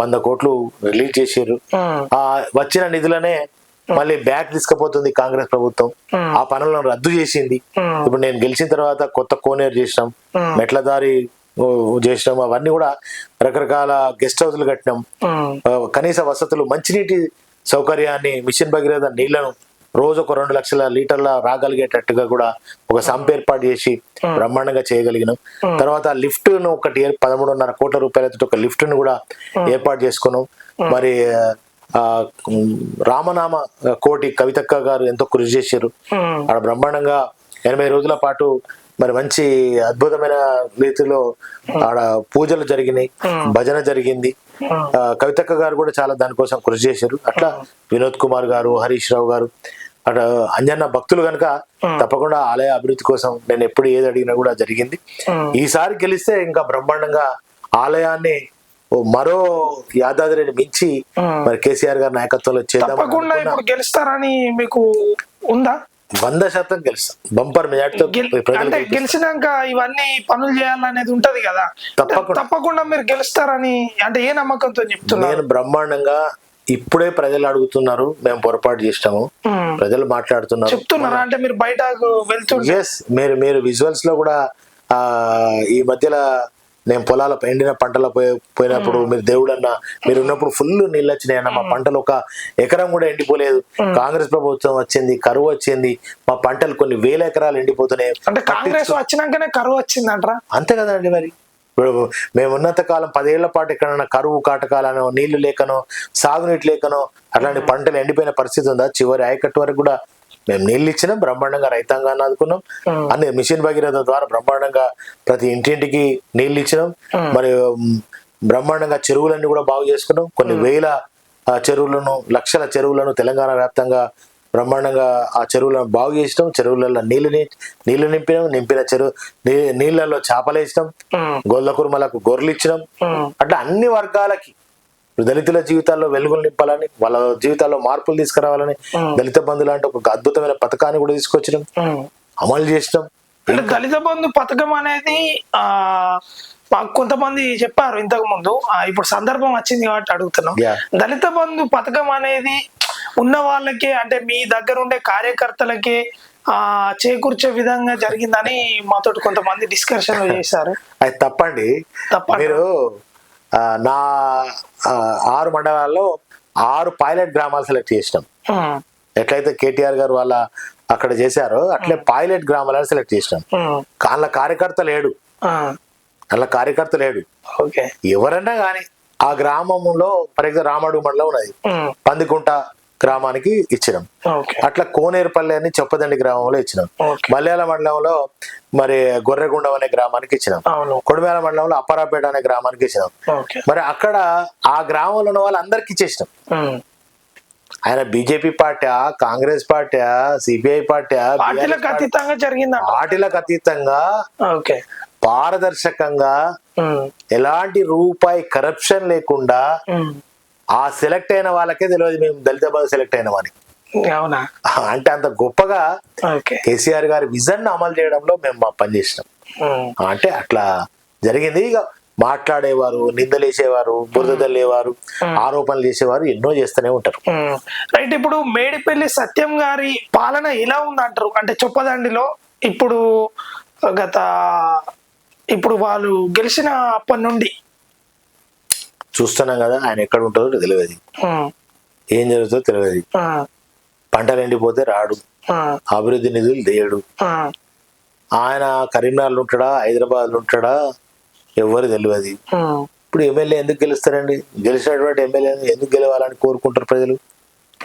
100 కోట్లు రిలీజ్ చేసారు. ఆ వచ్చిన నిధులనే మళ్ళీ బ్యాక్ తీసుకుపోతుంది కాంగ్రెస్ ప్రభుత్వం, ఆ పనులను రద్దు చేసింది. ఇప్పుడు నేను గెలిచిన తర్వాత కొత్త కోనేరు చేసినాం, మెట్ల దారి చేసినాం, అవన్నీ కూడా రకరకాల గెస్ట్ హౌస్లు కట్టినాం, కనీస వసతులు, మంచినీటి సౌకర్యాన్ని, మిషన్ భగీరథ నీళ్లను రోజు ఒక 2 లక్షల లీటర్ల రాగలిగేటట్టుగా కూడా ఒక సంప్ ఏర్పాటు చేసి బ్రహ్మాండంగా చేయగలిగినాం. తర్వాత లిఫ్ట్ ను ఒకటి 13.5 కోట్ల రూపాయలతో ఒక లిఫ్ట్ ను కూడా ఏర్పాటు చేసుకున్నాం. మరి రామనామ కోటి కవితక్క గారు ఎంతో కృషి చేశారు. ఆడ బ్రహ్మాండంగా 80 రోజుల పాటు మరి మంచి అద్భుతమైన రీతిలో ఆడ పూజలు జరిగినాయి, భజన జరిగింది. కవితక్క గారు కూడా చాలా దానికోసం కృషి చేశారు. అట్లా వినోద్ కుమార్ గారు, హరీష్ రావు గారు, అట్లా అంజన్న భక్తులు కనుక తప్పకుండా ఆలయ అభివృద్ధి కోసం నేను ఎప్పుడు ఏది అడిగినా కూడా జరిగింది. ఈసారి గెలిస్తే ఇంకా బ్రహ్మాండంగా ఆలయాన్ని మరో యాదాద్రిని మించి మరి కేసీఆర్ గారి నాయకత్వంలో చేద్దాం. గెలుస్తారని మీకు ఉందా? 100% గెలుస్తాం, బంపర్ మెజార్టీతో. గెలిచినాక ఇవన్నీ పనులు చేయాలనేది ఉంటది కదా, తప్పకుండా మీరు గెలుస్తారని అంటే ఏ నమ్మకంతో చెప్తున్నారు? నేను బ్రహ్మాండంగా ఇప్పుడే ప్రజలు అడుగుతున్నారు, మేము పొరపాటు చేసినాము, ప్రజలు మాట్లాడుతున్నారు, చెప్తున్నారా? అంటే మీరు బయటకు వెళ్తున్నారు. మీరు విజువల్స్ లో కూడా ఈ మధ్యలో నేను పొలాల ఎండిన పంటల పోయినప్పుడు మీరు దేవుడు అన్న, మీరు ఉన్నప్పుడు ఫుల్ నీళ్ళు వచ్చినాయన్న, మా పంటలు ఒక ఎకరం కూడా ఎండిపోలేదు. కాంగ్రెస్ ప్రభుత్వం వచ్చింది, కరువు వచ్చింది, మా పంటలు కొన్ని 1000 ఎకరాలు ఎండిపోతున్నాయి. అంటే కాంగ్రెస్ వచ్చినాకనే కరువు వచ్చిందంటారా? అంతే కదండి. మరి ఇప్పుడు మేము ఉన్నంత కాలం 10 ఏళ్ల పాటు ఎక్కడన్నా కరువు కాటకాలనో, నీళ్లు లేకనో, సాగునీటి లేకనో అట్లాంటి పంటలు ఎండిపోయిన పరిస్థితి ఉందా? చివరి ఆయకట్టు వరకు కూడా మేము నీళ్ళు ఇచ్చినాం, బ్రహ్మాండంగా రైతాంగాన్ని ఆదుకున్నాం, అన్ని మిషన్ భగీరథ ద్వారా బ్రహ్మాండంగా ప్రతి ఇంటింటికి నీళ్ళు ఇచ్చినాం. మరి బ్రహ్మాండంగా చెరువులన్నీ కూడా బాగు చేసుకున్నాం. కొన్ని 1000 చెరువులను, లక్షల చెరువులను తెలంగాణ వ్యాప్తంగా బ్రహ్మాండంగా ఆ చెరువులను బాగు చేసినాం. చెరువులలో నీళ్లు నింపిన నీళ్లలో చేపలు వేసినాం, గొల్ల కుర్మలకు గొర్రెలు ఇచ్చినాం. అట్లా అన్ని వర్గాలకి దళితుల జీవితాల్లో వెలుగులు నింపాలని, వాళ్ళ జీవితాల్లో మార్పులు తీసుకురావాలని దళిత బంధు లాంటి ఒక అద్భుతమైన పథకాన్ని కూడా తీసుకొచ్చినాం, అమలు చేసినాం. దళిత బంధు పథకం అనేది కొంతమంది చెప్పారు ఇంతకు ముందు, ఇప్పుడు సందర్భం వచ్చింది కాబట్టి అడుగుతున్నాం. దళిత బంధు పథకం అనేది ఉన్న వాళ్ళకే, అంటే మీ దగ్గర ఉండే కార్యకర్తలకే చేకూర్చే విధంగా జరిగిందని మాతో కొంతమంది డిస్కషన్ చేశారు. అది తప్పండి. మీరు నా 6 మండలాల్లో 6 పైలట్ గ్రామాలు సెలెక్ట్ చేసినాం. ఎట్లయితే కేటీఆర్ గారు వాళ్ళ అక్కడ చేశారో అట్లే పైలట్ గ్రామాలను సెలెక్ట్ చేసినాం. వాళ్ళ కార్యకర్త లేడు, అలా కార్యకర్త లేడు. ఓకే. ఎవరన్నా కానీ ఆ గ్రామంలో ఫర్ ఎగ్జాంపుల్ రామడు మండలం ఉన్నది, పందికుంట గ్రామానికి ఇచ్చినాం. ఓకే. అట్లా కోనేరుపల్లి అని చొప్పదండి గ్రామంలో ఇచ్చినాం. ఓకే. మల్యాల మండలంలో మరి గొర్రెగుండం అనే గ్రామానికి ఇచ్చినాం. అవును. కొడిమేల మండలంలో అప్పారాపేట అనే గ్రామానికి ఇచ్చినాం. ఓకే. మరి అక్కడ ఆ గ్రామంలో ఉన్న వాళ్ళందరికీ ఇచ్చేసినాం. ఆయన BJP party, Congress party, CPI party, పార్టీలకు అతీతంగా జరిగిందంట. పార్టీలకు అతీతంగా ఓకే. పారదర్శకంగా ఎలాంటి రూపాయి కరప్షన్ లేకుండా ఆ సెలెక్ట్ అయిన వాళ్ళకే తెలియదు మేము దళిత బంధు సెలెక్ట్ అయిన వానికి. అవునా? అంటే అంత గొప్పగా ఓకే. కేసీఆర్ గారి విజన్ అమలు చేయడంలో మేము పనిచేసినాం. అంటే అట్లా జరిగింది. ఇక మాట్లాడేవారు, నిందలేసేవారు, బురద తల్లేవారు, ఆరోపణలు చేసేవారు ఎన్నో చేస్తూనే ఉంటారు. రైట్. ఇప్పుడు మేడిపల్లి సత్యం గారి పాలన ఎలా ఉందంటారు? అంటే చొప్పదండిలో ఇప్పుడు వాళ్ళు గెలిచిన అప్పటి నుండి చూస్తున్నాం కదా, ఆయన ఎక్కడ ఉంటారో తెలియదు, ఏం జరుగుతుందో తెలియదు. పంటలు ఎండిపోతే రాడు, అభివృద్ధి నిధులు దేయడు. ఆయన కరీంనగర్లో ఉంటాడా, హైదరాబాద్లో ఉంటాడా ఎవరు తెలియదు. ఇప్పుడు ఎమ్మెల్యే ఎందుకు గెలుస్తారండి? గెలిచినటువంటి ఎమ్మెల్యేని ఎందుకు గెలవాలని కోరుకుంటారు ప్రజలు?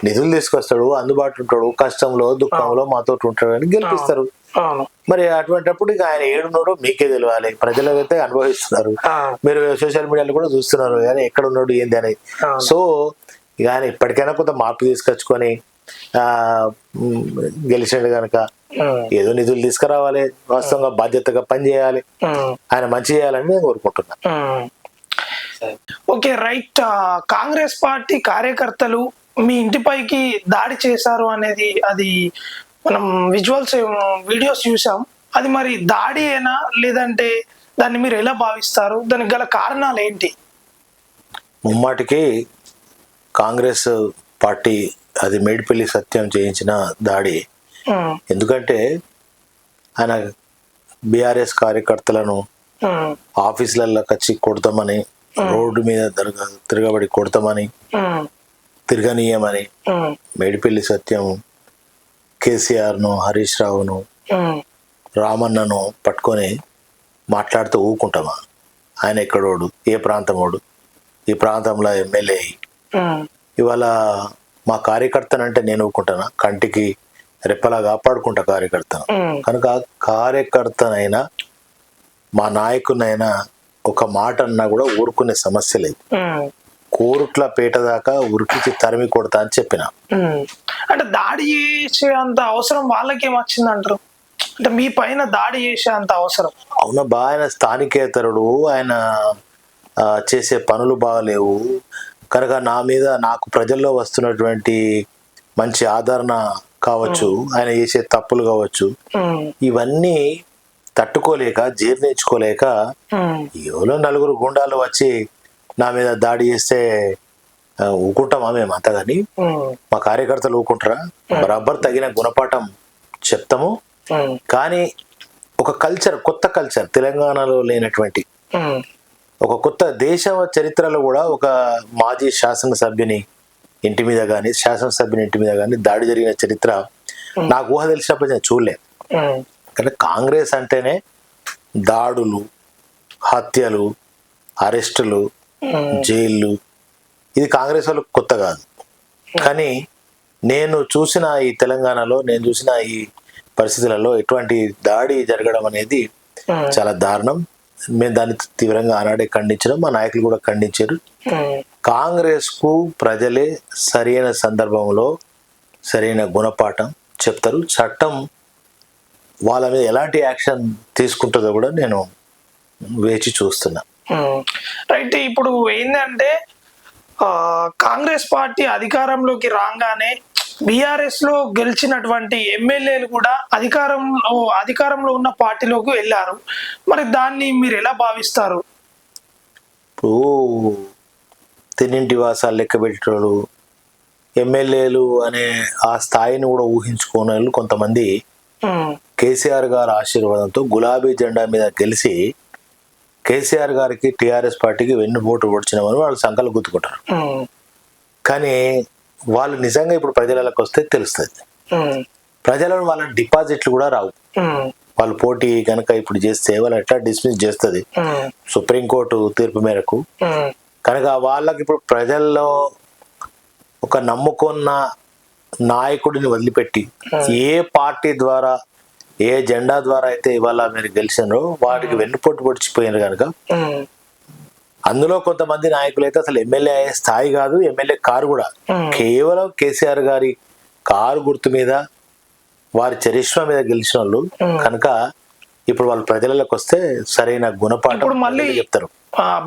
నిధులు తీసుకొస్తాడు, అందుబాటులో ఉంటాడు, కష్టంలో దుఃఖంలో మాతో ఉంటాడు అని గెలిపిస్తారు. మరి అటువంటిప్పుడు ఇక ఆయన ఏడున్నాడో మీకే తెలియాలి. ప్రజలైతే అనుభవిస్తున్నారు, మీరు సోషల్ మీడియాలో కూడా చూస్తున్నారు కానీ ఎక్కడ ఉన్నాడు ఏంది అనేది. సో ఇక ఆయన ఇప్పటికైనా కొంత మార్పు తీసుకొచ్చుకొని గెలిచాడు కనుక ఏదో నిధులు తీసుకురావాలి, వాస్తవంగా బాధ్యతగా పని చేయాలి, ఆయన మంచి చేయాలని నేను కోరుకుంటున్నా. ఓకే. రైట్. కాంగ్రెస్ పార్టీ కార్యకర్తలు మీ ఇంటిపైకి దాడి చేశారు అనేది అది మనం వీడియోస్ చూసాం. అది మరి దాడి అయినా లేదంటే దాన్ని మీరు ఎలా భావిస్తారు? దానికి గల కారణాలు ఏంటి? ముమ్మాటికి కాంగ్రెస్ పార్టీ అది మేడిపల్లి సత్యం చేయించిన దాడి. ఎందుకంటే ఆయన బీఆర్ఎస్ కార్యకర్తలను ఆఫీసులలో వచ్చి కొడతామని, రోడ్డు మీద తిరగబడి కొడతామని, తిరగనీయమని మేడిపల్లి సత్యం కేసీఆర్ను, హరీష్ రావును, రామన్నను పట్టుకొని మాట్లాడుతూ ఊకుంటామా? ఆయన ఎక్కడోడు, ఏ ప్రాంతమోడు, ఈ ప్రాంతంలో ఎమ్మెల్యే. ఇవాళ మా కార్యకర్తనంటే నేను ఊకుంటానా? కంటికి రెప్పలా కాపాడుకుంటా కార్యకర్తను. కనుక కార్యకర్తనైనా మా నాయకునైనా ఒక మాట అన్నా కూడా ఊరుకునే సమస్య లేదు. కోరుట్ల పేట దాకా ఉరికించి తరిమి కొడతా అని చెప్పిన. అంటే దాడి చేసే అంత అవసరం వాళ్ళకేం వచ్చిందంటారు? అంటే మీ పైన దాడి చేసే అంత అవసరం? అవునా బా, ఆయన స్థానికేతరుడు, ఆయన చేసే పనులు బాగలేవు కనుక నా మీద నాకు ప్రజల్లో వస్తున్నటువంటి మంచి ఆదరణ కావచ్చు, ఆయన చేసే తప్పులు కావచ్చు, ఇవన్నీ తట్టుకోలేక జీర్ణించుకోలేక ఎవరో నలుగురు గుండాలు వచ్చి నా మీద దాడి చేస్తే ఊకుంటామా మేము అంతా? కానీ మా కార్యకర్తలు ఊకుంటారా? బరాబర్ తగిన గుణపాఠం చెప్తాము. కానీ ఒక కల్చర్, కొత్త కల్చర్ తెలంగాణలో లేనటువంటి ఒక కొత్త దేశ చరిత్రలో కూడా ఒక మాజీ శాసనసభ్యుని ఇంటి మీద కానీ, శాసనసభ్యుని ఇంటి మీద కానీ దాడి జరిగిన చరిత్ర నాకు ఊహ తెలిసినప్పుడు నేను చూడలేదు. కానీ కాంగ్రెస్ అంటేనే దాడులు, హత్యలు, అరెస్టులు, జైళ్ళు, ఇది కాంగ్రెస్ వాళ్ళకు కొత్త కాదు. కానీ నేను చూసిన ఈ తెలంగాణలో, నేను చూసిన ఈ పరిస్థితులలో ఇటువంటి దాడి జరగడం అనేది చాలా దారుణం. మేము దాన్ని తీవ్రంగా ఆనాడే ఖండించడం, మా నాయకులు కూడా ఖండించారు. కాంగ్రెస్ కు ప్రజలే సరైన సందర్భంలో సరైన గుణపాఠం చెప్తారు. చట్టం వాళ్ళ మీద ఎలాంటి యాక్షన్ తీసుకుంటుందో కూడా నేను వేచి చూస్తున్నా. రైట్. ఇప్పుడు ఏంటంటే కాంగ్రెస్ పార్టీ అధికారంలోకి రాగానే బీఆర్ఎస్ లో గెలిచినటువంటి ఎమ్మెల్యేలు కూడా అధికారంలో ఉన్న పార్టీలోకి వెళ్ళారు. మరి దాన్ని మీరు ఎలా భావిస్తారు? ఇప్పుడు తిన్నింటి వాసాలు లెక్క పెట్టేటోళ్ళు, ఎమ్మెల్యేలు అనే ఆ స్థాయిని కూడా ఊహించుకునే వాళ్ళు కొంతమంది కేసీఆర్ గారి ఆశీర్వాదంతో గులాబీ జెండా మీద గెలిచి కేసీఆర్ గారికి, టిఆర్ఎస్ పార్టీకి వెన్నుపోటు పొడిచినామని వాళ్ళు సంకలు గుర్తుకుంటారు. కానీ వాళ్ళు నిజంగా ఇప్పుడు ప్రజలకు వస్తే తెలుస్తుంది. ప్రజలను వాళ్ళ డిపాజిట్లు కూడా రావు, వాళ్ళు పోటీ కనుక ఇప్పుడు చేస్తే వాళ్ళు ఎట్లా డిస్మిస్ చేస్తుంది సుప్రీంకోర్టు తీర్పు మేరకు. కనుక వాళ్ళకి ఇప్పుడు ప్రజల్లో ఒక నమ్ముకున్న నాయకుడిని వదిలిపెట్టి ఏ పార్టీ ద్వారా ఏ జెండా ద్వారా అయితే ఇవాళ మీరు గెలిచినారో వాటికి వెన్నుపోటు పొడిచిపోయినారు కనుక అందులో కొంతమంది నాయకులు అయితే అసలు ఎమ్మెల్యే అయ్యే స్థాయి కాదు, ఎమ్మెల్యే కారు కూడా, కేవలం కేసీఆర్ గారి కారు గుర్తు మీద వారి చరిష్మా మీద గెలిచిన వాళ్ళు కనుక ఇప్పుడు వాళ్ళు ప్రజలకు వస్తే సరైన గుణపాఠం మళ్ళీ చెప్తారు.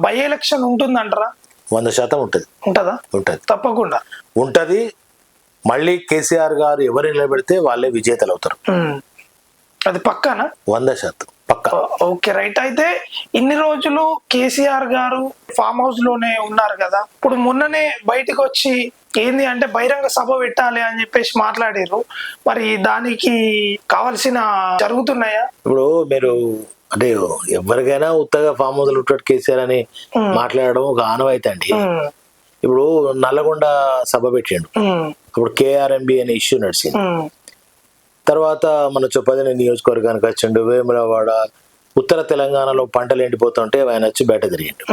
బై ఎలక్షన్ ఉంటుందంటారా? 100% ఉంటది. ఉంటదా? ఉంటది, తప్పకుండా ఉంటది. మళ్ళీ కేసీఆర్ గారు ఎవరు నిలబెడితే వాళ్ళే విజేతలు అవుతారు. అది పక్కానా? 100% పక్కా. Okay, right. అయితే ఇన్ని రోజులు కేసీఆర్ గారు ఫామ్ హౌస్ లోనే ఉన్నారు కదా, ఇప్పుడు మొన్ననే బయటకు వచ్చి ఏంది అంటే బహిరంగ సభ పెట్టాలి అని చెప్పేసి మాట్లాడారు. మరి దానికి కావాల్సిన జరుగుతున్నాయా? ఇప్పుడు మీరు అంటే ఎవరికైనా ఉత్తగా ఫామ్ హౌస్ ఉంటాడు కేసీఆర్ అని మాట్లాడడం ఒక ఆనవాయితీ అండి. ఇప్పుడు నల్లగొండ సభ పెట్టిండు, ఇప్పుడు కేఆర్ఎంబి అనే ఇష్యూ నడిచింది. తర్వాత మన చొప్పదని నియోజకవర్గానికి వచ్చిండు, వేములవాడ ఉత్తర తెలంగాణలో పంటలు ఎండిపోతుంటే ఆయన వచ్చి బయట తిరిగిండు.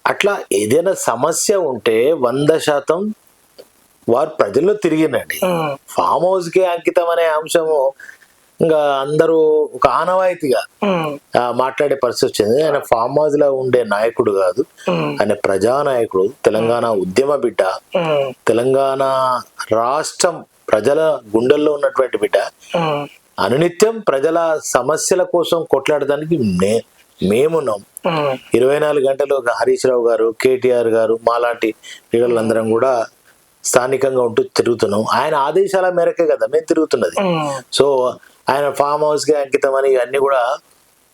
అట్లా ఏదైనా సమస్య ఉంటే 100% వారు ప్రజల్లో తిరిగిందండి. ఫామ్ హౌస్ కి అంకితం అనే అంశము ఇంకా అందరూ ఒక ఆనవాయితీగా మాట్లాడే పరిస్థితి వచ్చింది. ఆయన ఫామ్ హౌస్ లో ఉండే నాయకుడు కాదు, ఆయన ప్రజానాయకుడు, తెలంగాణ ఉద్యమ బిడ్డ, తెలంగాణ రాష్ట్రం ప్రజల గుండెల్లో ఉన్నటువంటి బిడ్డ. అనునిత్యం ప్రజల సమస్యల కోసం కొట్లాడడానికి మేమున్నాం. 24 గంటలు హరీష్ రావు గారు, కేటీఆర్ గారు, మాలాంటి లీడర్లందరం కూడా స్థానికంగా ఉంటూ తిరుగుతున్నాం. ఆయన ఆదేశాల మేరకే కదా మేము తిరుగుతున్నది. సో ఆయన ఫామ్ హౌస్ కి అంకితం అని ఇవన్నీ కూడా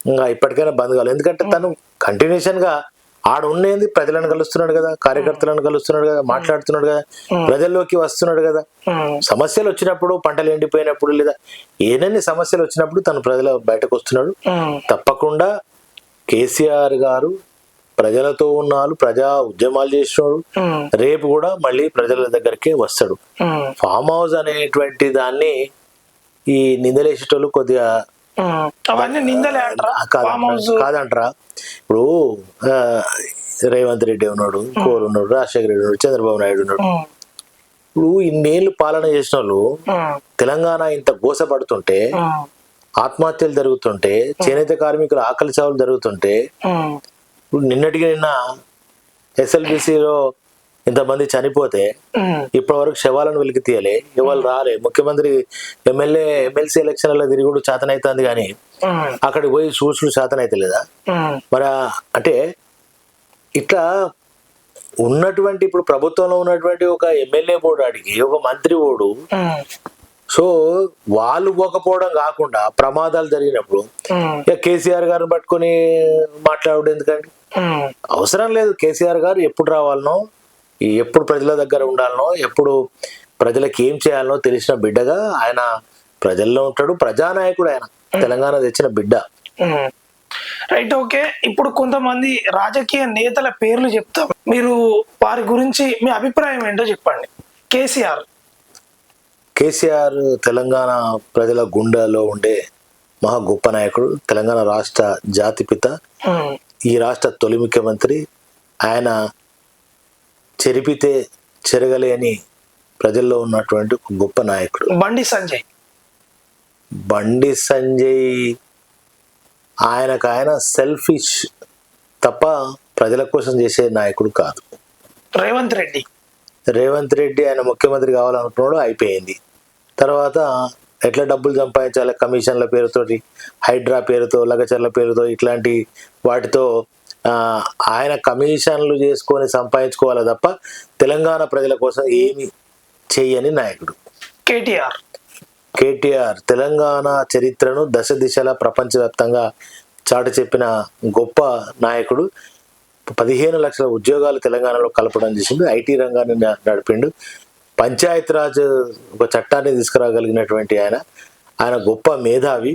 ఇంకా ఇప్పటికైనా బంద్ కావాలి. ఎందుకంటే తను కంటిన్యూషన్ గా ఆడ ఉండేది ప్రజలను కలుస్తున్నాడు కదా, కార్యకర్తలను కలుస్తున్నాడు కదా, మాట్లాడుతున్నాడు కదా, ప్రజల్లోకి వస్తున్నాడు కదా. సమస్యలు వచ్చినప్పుడు, పంటలు ఎండిపోయినప్పుడు, లేదా ఏనన్ని సమస్యలు వచ్చినప్పుడు తను ప్రజల బయటకు వస్తున్నాడు. తప్పకుండా కేసీఆర్ గారు ప్రజలతో ఉన్నాడు, ప్రజా ఉద్యమాలు చేసినాడు, రేపు కూడా మళ్ళీ ప్రజల దగ్గరికే వస్తాడు. ఫామ్ హౌస్ అనేటువంటి దాన్ని ఈ నిందలేసేటోళ్ళు కొద్దిగా కాదంటారా. ఇప్పుడు రేవంత్ రెడ్డి ఉన్నాడు, కోరు ఉన్నాడు, రాజశేఖర రెడ్డి ఉన్నాడు, చంద్రబాబు నాయుడు ఉన్నాడు. ఇప్పుడు ఇన్నేళ్లు పాలన చేసిన వాళ్ళు తెలంగాణ ఇంత గోసపడుతుంటే, ఆత్మహత్యలు జరుగుతుంటే, చేనేత కార్మికుల ఆకలి చావులు జరుగుతుంటే, ఇప్పుడు నిన్నటికి నిన్న ఎస్ఎల్బిసిలో ఇంతమంది చనిపోతే ఇప్పటి వరకు శవాలను వెలికి తీయలే, ఎవరు రాలే. ముఖ్యమంత్రి ఎమ్మెల్సీ ఎలక్షన్లలో తిరుగుడు చేతనైతుంది కానీ అక్కడికి పోయి చూసుడు చేతనైతే లేదా మరి? అంటే ఇట్లా ఉన్నటువంటి ఇప్పుడు ప్రభుత్వంలో ఉన్నటువంటి ఒక ఎమ్మెల్యే బోర్డు అడిగి ఒక మంత్రి బోర్డు, సో వాళ్ళు పోకపోవడం కాకుండా ప్రమాదాలు జరిగినప్పుడు ఇక కేసీఆర్ గారిని పట్టుకొని మాట్లాడు ఎందుకండి? అవసరం లేదు. కేసీఆర్ గారు ఎప్పుడు రావాలనో, ఎప్పుడు ప్రజల దగ్గర ఉండాలనో, ఎప్పుడు ప్రజలకు ఏం చేయాలనో తెలిసిన బిడ్డగా ఆయన ప్రజల్లో ఉంటాడు. ప్రజానాయకుడు ఆయన, తెలంగాణ తెచ్చిన బిడ్డ. Right, okay. ఇప్పుడు కొంతమంది రాజకీయ నేతల పేర్లు చెప్తాం, మీరు వారి గురించి మీ అభిప్రాయం ఏంటో చెప్పండి. కేసీఆర్ తెలంగాణ ప్రజల గుండెలో ఉండే మహా గొప్ప నాయకుడు, తెలంగాణ రాష్ట్ర జాతిపిత, ఈ రాష్ట్ర తొలి ముఖ్యమంత్రి. ఆయన చెరిపితే చెరగలేని ప్రజల్లో ఉన్నటువంటి గొప్ప నాయకుడు. బండి సంజయ్ ఆయన సెల్ఫిష్ తప్ప ప్రజల కోసం చేసే నాయకుడు కాదు. రేవంత్ రెడ్డి ఆయన ముఖ్యమంత్రి కావాలనుకున్నాడు, అయిపోయింది. తర్వాత ఎట్లా డబ్బులు సంపాదించాలి, కమిషన్ల పేరుతోటి, హైడ్రా పేరుతో, లగచర్ల పేరుతో, ఇట్లాంటి వాటితో ఆయన కమిషన్లు చేసుకొని సంపాదించుకోవాలి తప్ప తెలంగాణ ప్రజల కోసం ఏమి చెయ్యని నాయకుడు కేటీఆర్. తెలంగాణ చరిత్రను దశ దిశలా ప్రపంచవ్యాప్తంగా చాటి చెప్పిన గొప్ప నాయకుడు. 15 లక్షల ఉద్యోగాలు తెలంగాణలో కలపడం చేసిండు. ఐటీ రంగాన్ని నడిపిండు. పంచాయతీరాజ్ ఒక చట్టాన్ని తీసుకురాగలిగినటువంటి ఆయన గొప్ప మేధావి.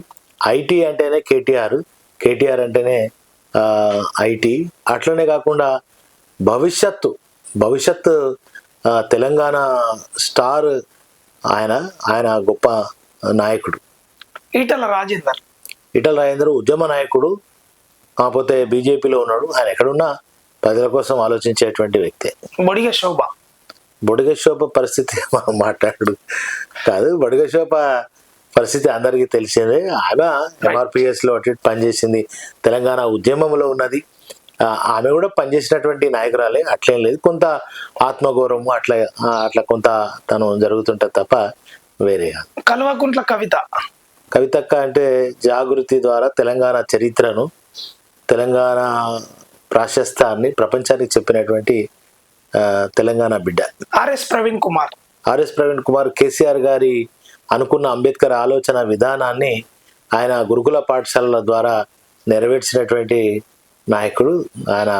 ఐటీ అంటేనే కేటీఆర్ అంటేనే ఐటీ. అట్లనే కాకుండా భవిష్యత్తు తెలంగాణ స్టార్ ఆయన గొప్ప నాయకుడు. ఈటల రాజేందర్. ఈటల రాజేందర్ ఉద్యమ నాయకుడు, కాకపోతే బీజేపీలో ఉన్నాడు. ఆయన ఎక్కడున్నా ప్రజల కోసం ఆలోచించేటువంటి వ్యక్తి. బొడిగ శోభ. బొడిగ శోభ పరిస్థితి మాట్లాడు కాదు. బొడిగ శోభ పరిస్థితి అందరికీ తెలిసేదే. ఆమె ఎంఆర్పిఎస్ లో అటు ఇటు పనిచేసింది, తెలంగాణ ఉద్యమంలో ఉన్నది. ఆమె కూడా పనిచేసినటువంటి నాయకురాలే, అట్లేం లేదు. కొంత ఆత్మగౌరవం అట్లా అట్లా కొంత తను జరుగుతుంటది తప్ప వేరే. కల్వకుంట్ల కవిత. కవితక్క అంటే జాగృతి ద్వారా తెలంగాణ చరిత్రను, తెలంగాణ ప్రాశస్తాన్ని ప్రపంచానికి చెప్పినటువంటి తెలంగాణ బిడ్డ. ఆర్ఎస్ ప్రవీణ్ కుమార్. ఆర్ఎస్ ప్రవీణ్ కుమార్ కేసీఆర్ గారి అనుకున్న అంబేద్కర్ ఆలోచన విధానాన్ని ఆయన గురుకుల పాఠశాలల ద్వారా నెరవేర్చినటువంటి నాయకుడు. ఆయన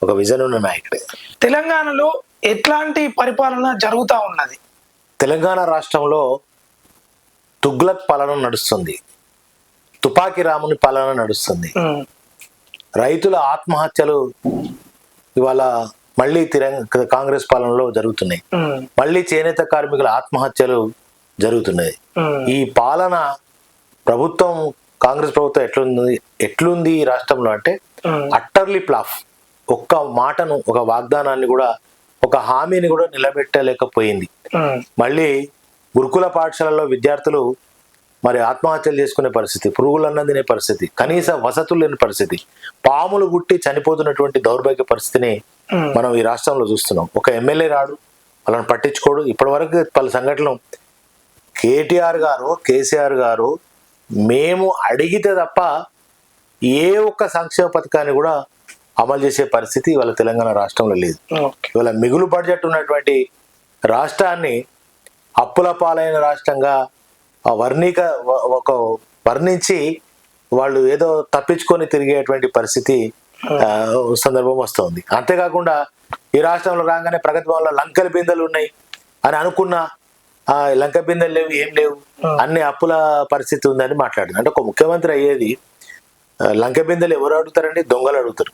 ఒక విజన్ ఉన్న నాయకుడే. తెలంగాణలో ఎట్లాంటి పరిపాలన జరుగుతూ ఉన్నది? తెలంగాణ రాష్ట్రంలో తుగ్లక్ పాలన నడుస్తుంది, తుపాకీ రాముని పాలన నడుస్తుంది. రైతుల ఆత్మహత్యలు ఇవాళ మళ్ళీ కాంగ్రెస్ పాలనలో జరుగుతున్నాయి. మళ్ళీ చేనేత కార్మికుల ఆత్మహత్యలు జరుగుతున్నాయి. ఈ పాలన ప్రభుత్వం, కాంగ్రెస్ ప్రభుత్వం ఎట్లుంది ఈ రాష్ట్రంలో అంటే అట్టర్లీ ప్లాఫ్. ఒక్క మాటను, ఒక వాగ్దానాన్ని కూడా, ఒక హామీని కూడా నిలబెట్టలేకపోయింది. మళ్ళీ గురుకుల పాఠశాలలో విద్యార్థులు మరి ఆత్మహత్యలు చేసుకునే పరిస్థితి, పురుగులన్న తినే పరిస్థితి, కనీస వసతులు లేని పరిస్థితి, పాములు గుట్టి చనిపోతున్నటువంటి దౌర్భాగ్య పరిస్థితిని మనం ఈ రాష్ట్రంలో చూస్తున్నాం. ఒక ఎమ్మెల్యే రాడు, వాళ్ళని పట్టించుకోడు. ఇప్పటి వరకు పలు సంఘటనలు కేటీఆర్ గారు, కేసీఆర్ గారు మేము అడిగితే తప్ప ఏ ఒక్క సంక్షేమ పథకాన్ని కూడా అమలు చేసే పరిస్థితి ఇవాళ తెలంగాణ రాష్ట్రంలో లేదు. ఇవాళ మిగులు బడ్జెట్ ఉన్నటువంటి రాష్ట్రాన్ని అప్పుల పాలైన రాష్ట్రంగా వర్ణించి వాళ్ళు ఏదో తప్పించుకొని తిరిగేటువంటి పరిస్థితి సందర్భం వస్తుంది. అంతేకాకుండా ఈ రాష్ట్రంలో రాగానే ప్రగతి భవన్లో లంకల బిందెలు ఉన్నాయి అని అనుకున్న లంక బిందెలు లేవు, ఏం లేవు, అన్ని అప్పుల పరిస్థితి ఉందని మాట్లాడింది. అంటే ఒక ముఖ్యమంత్రి అయ్యేది, లంక బిందెలు ఎవరు అడుగుతారండి? దొంగలు అడుగుతారు.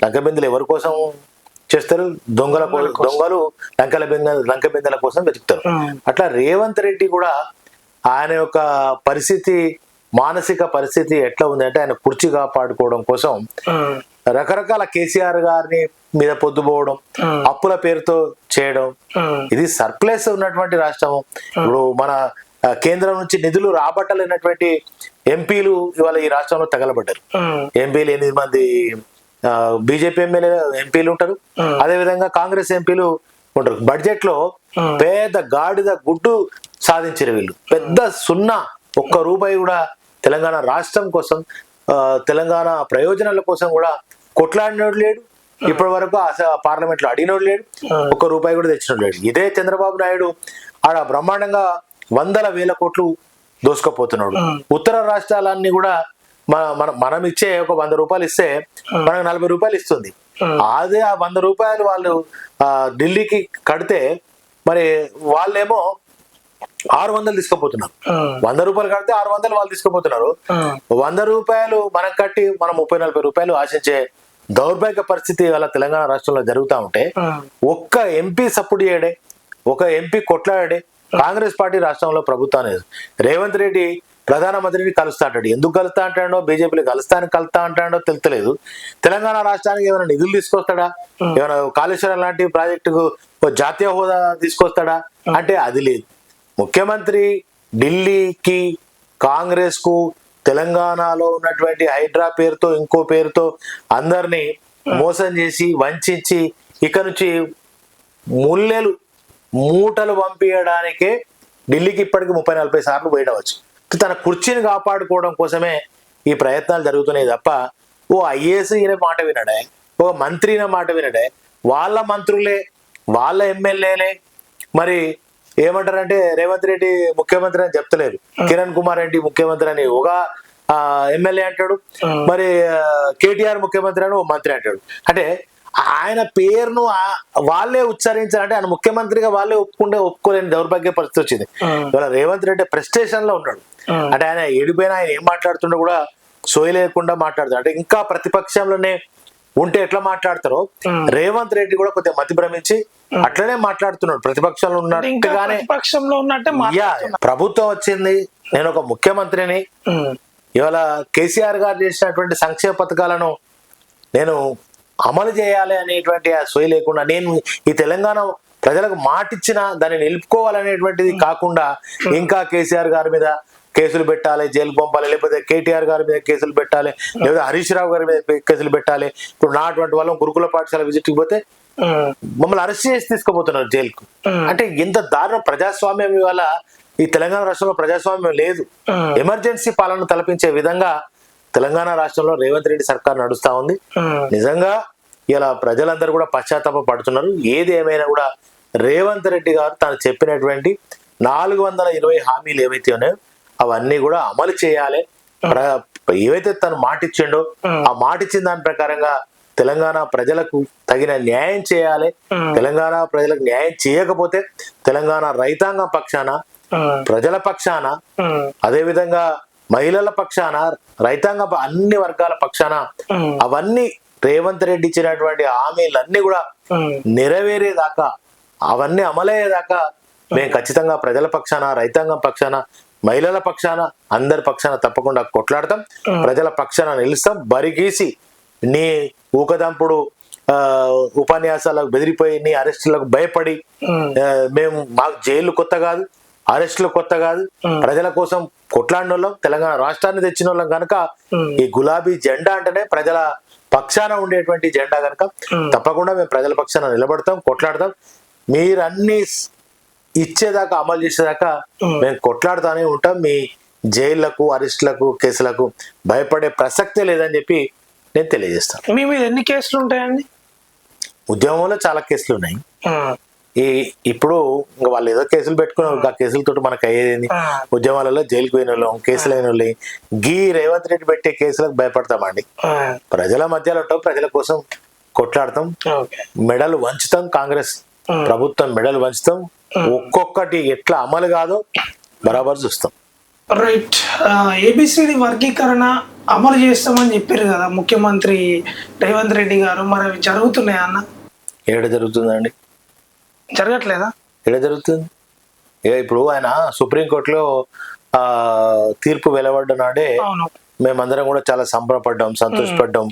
లంక బిందెలు ఎవరి కోసం చేస్తారు? దొంగలు లంక బిందెల కోసం వెతుకుతారు. అట్లా రేవంత్ రెడ్డి కూడా ఆయన యొక్క పరిస్థితి, మానసిక పరిస్థితి ఎట్లా ఉంది అంటే ఆయన కుర్చీ కాపాడుకోవడం కోసం రకరకాల కేసీఆర్ గారిని మీద పొద్దుపోవడం, అప్పుల పేరుతో చేయడం. ఇది సర్ప్లస్ ఉన్నటువంటి రాష్ట్రం. ఇప్పుడు మన కేంద్రం నుంచి నిధులు రాబట్టలేనటువంటి ఎంపీలు ఇవాళ ఈ రాష్ట్రంలో తగలబడ్డారు. ఎంపీలు 8 మంది బీజేపీ ఎంపీలు ఉంటారు, అదే విధంగా కాంగ్రెస్ ఎంపీలు ఉంటారు. బడ్జెట్ లో పేద గాడిద గుడ్డు సాధించారు వీళ్ళు. పెద్ద సున్నా, ఒక్క రూపాయి కూడా తెలంగాణ రాష్ట్రం కోసం, తెలంగాణ ప్రయోజనాల కోసం కూడా కొట్లాడినోడు లేడు. ఇప్పటి వరకు పార్లమెంట్ లో అడిగినోడు లేడు, ఒక్క రూపాయి కూడా తెచ్చినోడు లేడు. ఇదే చంద్రబాబు నాయుడు ఆడ బ్రహ్మాండంగా 100,000 కోట్లు దోసుకపోతున్నాడు. ఉత్తర రాష్ట్రాలన్నీ కూడా మనం ఇచ్చే ఒక 100 రూపాయలు ఇస్తే మనకు 40 రూపాయలు ఇస్తుంది. అదే ఆ 100 రూపాయలు వాళ్ళు ఢిల్లీకి కడితే మరి వాళ్ళేమో 600 తీసుకుపోతున్నారు. 100 రూపాయలు కడితే 600 వాళ్ళు తీసుకుపోతున్నారు. 100 రూపాయలు మనం కట్టి మనం 30-40 రూపాయలు ఆశించే దౌర్భాగ్య పరిస్థితి వాళ్ళ తెలంగాణ రాష్ట్రంలో జరుగుతూ ఉంటే ఒక్క ఎంపీ సపోర్ట్ చేయడే, ఒక ఎంపీ కొట్లాడే కాంగ్రెస్ పార్టీ రాష్ట్రంలో ప్రభుత్వాన్ని. రేవంత్ రెడ్డి ప్రధానమంత్రిని కలుస్తా అంటాడు. ఎందుకు కలుస్తా అంటాడో, బీజేపీని కలుస్తా అంటాడో తెలుస్తలేదు. తెలంగాణ రాష్ట్రానికి ఏమైనా నిధులు తీసుకొస్తాడా, ఏమైనా కాళేశ్వరం లాంటి ప్రాజెక్టుకు జాతీయ హోదా తీసుకొస్తాడా అంటే అది లేదు. ముఖ్యమంత్రి ఢిల్లీకి, కాంగ్రెస్ కు, తెలంగాణలో ఉన్నటువంటి హైడ్రా పేరుతో, ఇంకో పేరుతో అందరినీ మోసం చేసి వంచి ఇక్కడ నుంచి మూటలు పంపించడానికే ఢిల్లీకి ఇప్పటికి 30-40 సార్లు పోయినవచ్చు. తన కుర్చీని కాపాడుకోవడం కోసమే ఈ ప్రయత్నాలు జరుగుతున్నాయి తప్ప ఓ ఐఏఎస్ ఈయన మాట వినడే, ఓ మంత్రి మాట వినడే. వాళ్ళ మంత్రులే, వాళ్ళ ఎమ్మెల్యేలే మరి ఏమంటారంటే రేవంత్ రెడ్డి ముఖ్యమంత్రి అని చెప్తలేరు, కిరణ్ కుమార్ రెడ్డి ముఖ్యమంత్రి అని ఒక ఎమ్మెల్యే అంటాడు, మరి కేటీఆర్ ముఖ్యమంత్రి అని ఓ మంత్రి అంటాడు. అంటే ఆయన పేరును వాళ్ళే ఉచ్చరించాలంటే ఆయన ముఖ్యమంత్రిగా వాళ్ళే ఒప్పుకోలేని దౌర్భాగ్య పరిస్థితి వచ్చింది. ఇవాళ రేవంత్ రెడ్డి ప్రెస్టేషన్ లో ఉన్నాడు. అంటే ఆయన ఏడిపోయినా ఆయన ఏం మాట్లాడుతుండో కూడా సోయి లేకుండా మాట్లాడుతాడు. అంటే ఇంకా ప్రతిపక్షంలోనే ఉంటే ఎట్లా మాట్లాడతారో రేవంత్ రెడ్డి కూడా కొద్దిగా మతి భ్రమించి అట్లనే మాట్లాడుతున్నాడు. ప్రతిపక్షంలో ఉన్నట్టుగానే ప్రభుత్వం ప్రభుత్వం వచ్చింది, నేను ఒక ముఖ్యమంత్రిని. ఇవాళ కేసీఆర్ గారు చేసినటువంటి సంక్షేమ పథకాలను నేను అమలు చేయాలి అనేటువంటి ఆ సోయి లేకుండా, నేను ఈ తెలంగాణ ప్రజలకు మాటిచ్చిన దాన్ని నిలుపుకోవాలనేటువంటిది కాకుండా ఇంకా కేసీఆర్ గారి మీద కేసులు పెట్టాలి, జైలు పంపాలి, లేకపోతే కేటీఆర్ గారి మీద కేసులు పెట్టాలి, లేకపోతే హరీష్ రావు గారి మీద కేసులు పెట్టాలి. ఇప్పుడు నా అటువంటి వాళ్ళం గురుకుల పాఠశాల విజిట్కి పోతే మమ్మల్ని అరెస్ట్ చేసి తీసుకుపోతున్నారు జైలుకు. అంటే ఇంత దారుణ ప్రజాస్వామ్యం ఇవాళ ఈ తెలంగాణ రాష్ట్రంలో ప్రజాస్వామ్యం లేదు. ఎమర్జెన్సీ పాలన తలపించే విధంగా తెలంగాణ రాష్ట్రంలో రేవంత్ రెడ్డి సర్కార్ నడుస్తా ఉంది. నిజంగా ఇలా ప్రజలందరూ కూడా పశ్చాత్తాప పడుతున్నారు. ఏది ఏమైనా కూడా రేవంత్ రెడ్డి గారు తాను చెప్పినటువంటి 420 హామీలు ఏవైతే ఉన్నాయో అవన్నీ కూడా అమలు చేయాలి. ఏవైతే తను మాటిచ్చిండో ఆ మాటిచ్చిన దాని ప్రకారంగా తెలంగాణ ప్రజలకు తగిన న్యాయం చేయాలి. తెలంగాణ ప్రజలకు న్యాయం చేయకపోతే తెలంగాణ రైతాంగం పక్షాన, ప్రజల పక్షాన, అదే విధంగా మహిళల పక్షాన, రైతాంగ అన్ని వర్గాల పక్షాన అవన్నీ రేవంత్ రెడ్డి ఇచ్చినటువంటి హామీలన్నీ కూడా నెరవేరేదాకా, అవన్నీ అమలయ్యేదాకా మేము ఖచ్చితంగా ప్రజల పక్షాన, రైతాంగం పక్షాన, మహిళల పక్షాన, అందరి పక్షాన తప్పకుండా కొట్లాడతాం. ప్రజల పక్షాన నిలుస్తాం. బరిగీసి నీ ఊకదంపుడు ఉపన్యాసాలకు బెదిరిపోయి నీ అరెస్టులకు భయపడి మేము మాకు జైలు కొత్త కాదు, అరెస్టులు కొత్త కాదు, ప్రజల కోసం కొట్లాడిన వాళ్ళం, తెలంగాణ రాష్ట్రాన్ని తెచ్చిన వాళ్ళం కనుక ఈ గులాబీ జెండా అంటేనే ప్రజల పక్షాన ఉండేటువంటి జెండా కనుక తప్పకుండా మేము ప్రజల పక్షాన నిలబడతాం, కొట్లాడతాం. మీరు అన్ని ఇచ్చేదాకా, అమలు చేసేదాకా మేము కొట్లాడుతూనే ఉంటాం. మీ జైళ్లకు, అరెస్టులకు, కేసులకు భయపడే ప్రసక్తే లేదని చెప్పి నేను తెలియజేస్తాను. మీ మీద ఎన్ని కేసులు ఉంటాయండి? ఉద్యమంలో చాలా కేసులు ఉన్నాయి. ఇప్పుడు ఇంకా వాళ్ళు ఏదో కేసులు పెట్టుకున్నారు, ఆ కేసులతో మనకు అయ్యేది. ఉద్యమాలలో జైలుకు పోయిన వాళ్ళం, కేసులు అయిన వాళ్ళు. గీ రేవంత్ రెడ్డి పెట్టే కేసులకు భయపడతామండి. ప్రజల మధ్యలో ఉంటాం, ప్రజల కోసం కొట్లాడతాం, మెడలు వంచుతాం. కాంగ్రెస్ ప్రభుత్వం మెడలు వంచుతాం. ఒక్కొక్కటి ఎట్లా అమలు కాదో బరాబర్ చూస్తాం. రైట్. ఏబిసిడి వర్గీకరణ అమలు చేస్తామని చెప్పారు కదా ముఖ్యమంత్రి రేవంత్ రెడ్డి గారు. మరి అవి జరుగుతున్నాయా అన్న? ఏడ జరుగుతుందండి? జరగట్లేదా? ఏడ జరుగుతుంది? ఇప్పుడు ఆయన సుప్రీంకోర్టులో తీర్పు వెలువడ్డ నాడే మేమందరం కూడా చాలా సంబరపడ్డాం, సంతోషపడ్డాం.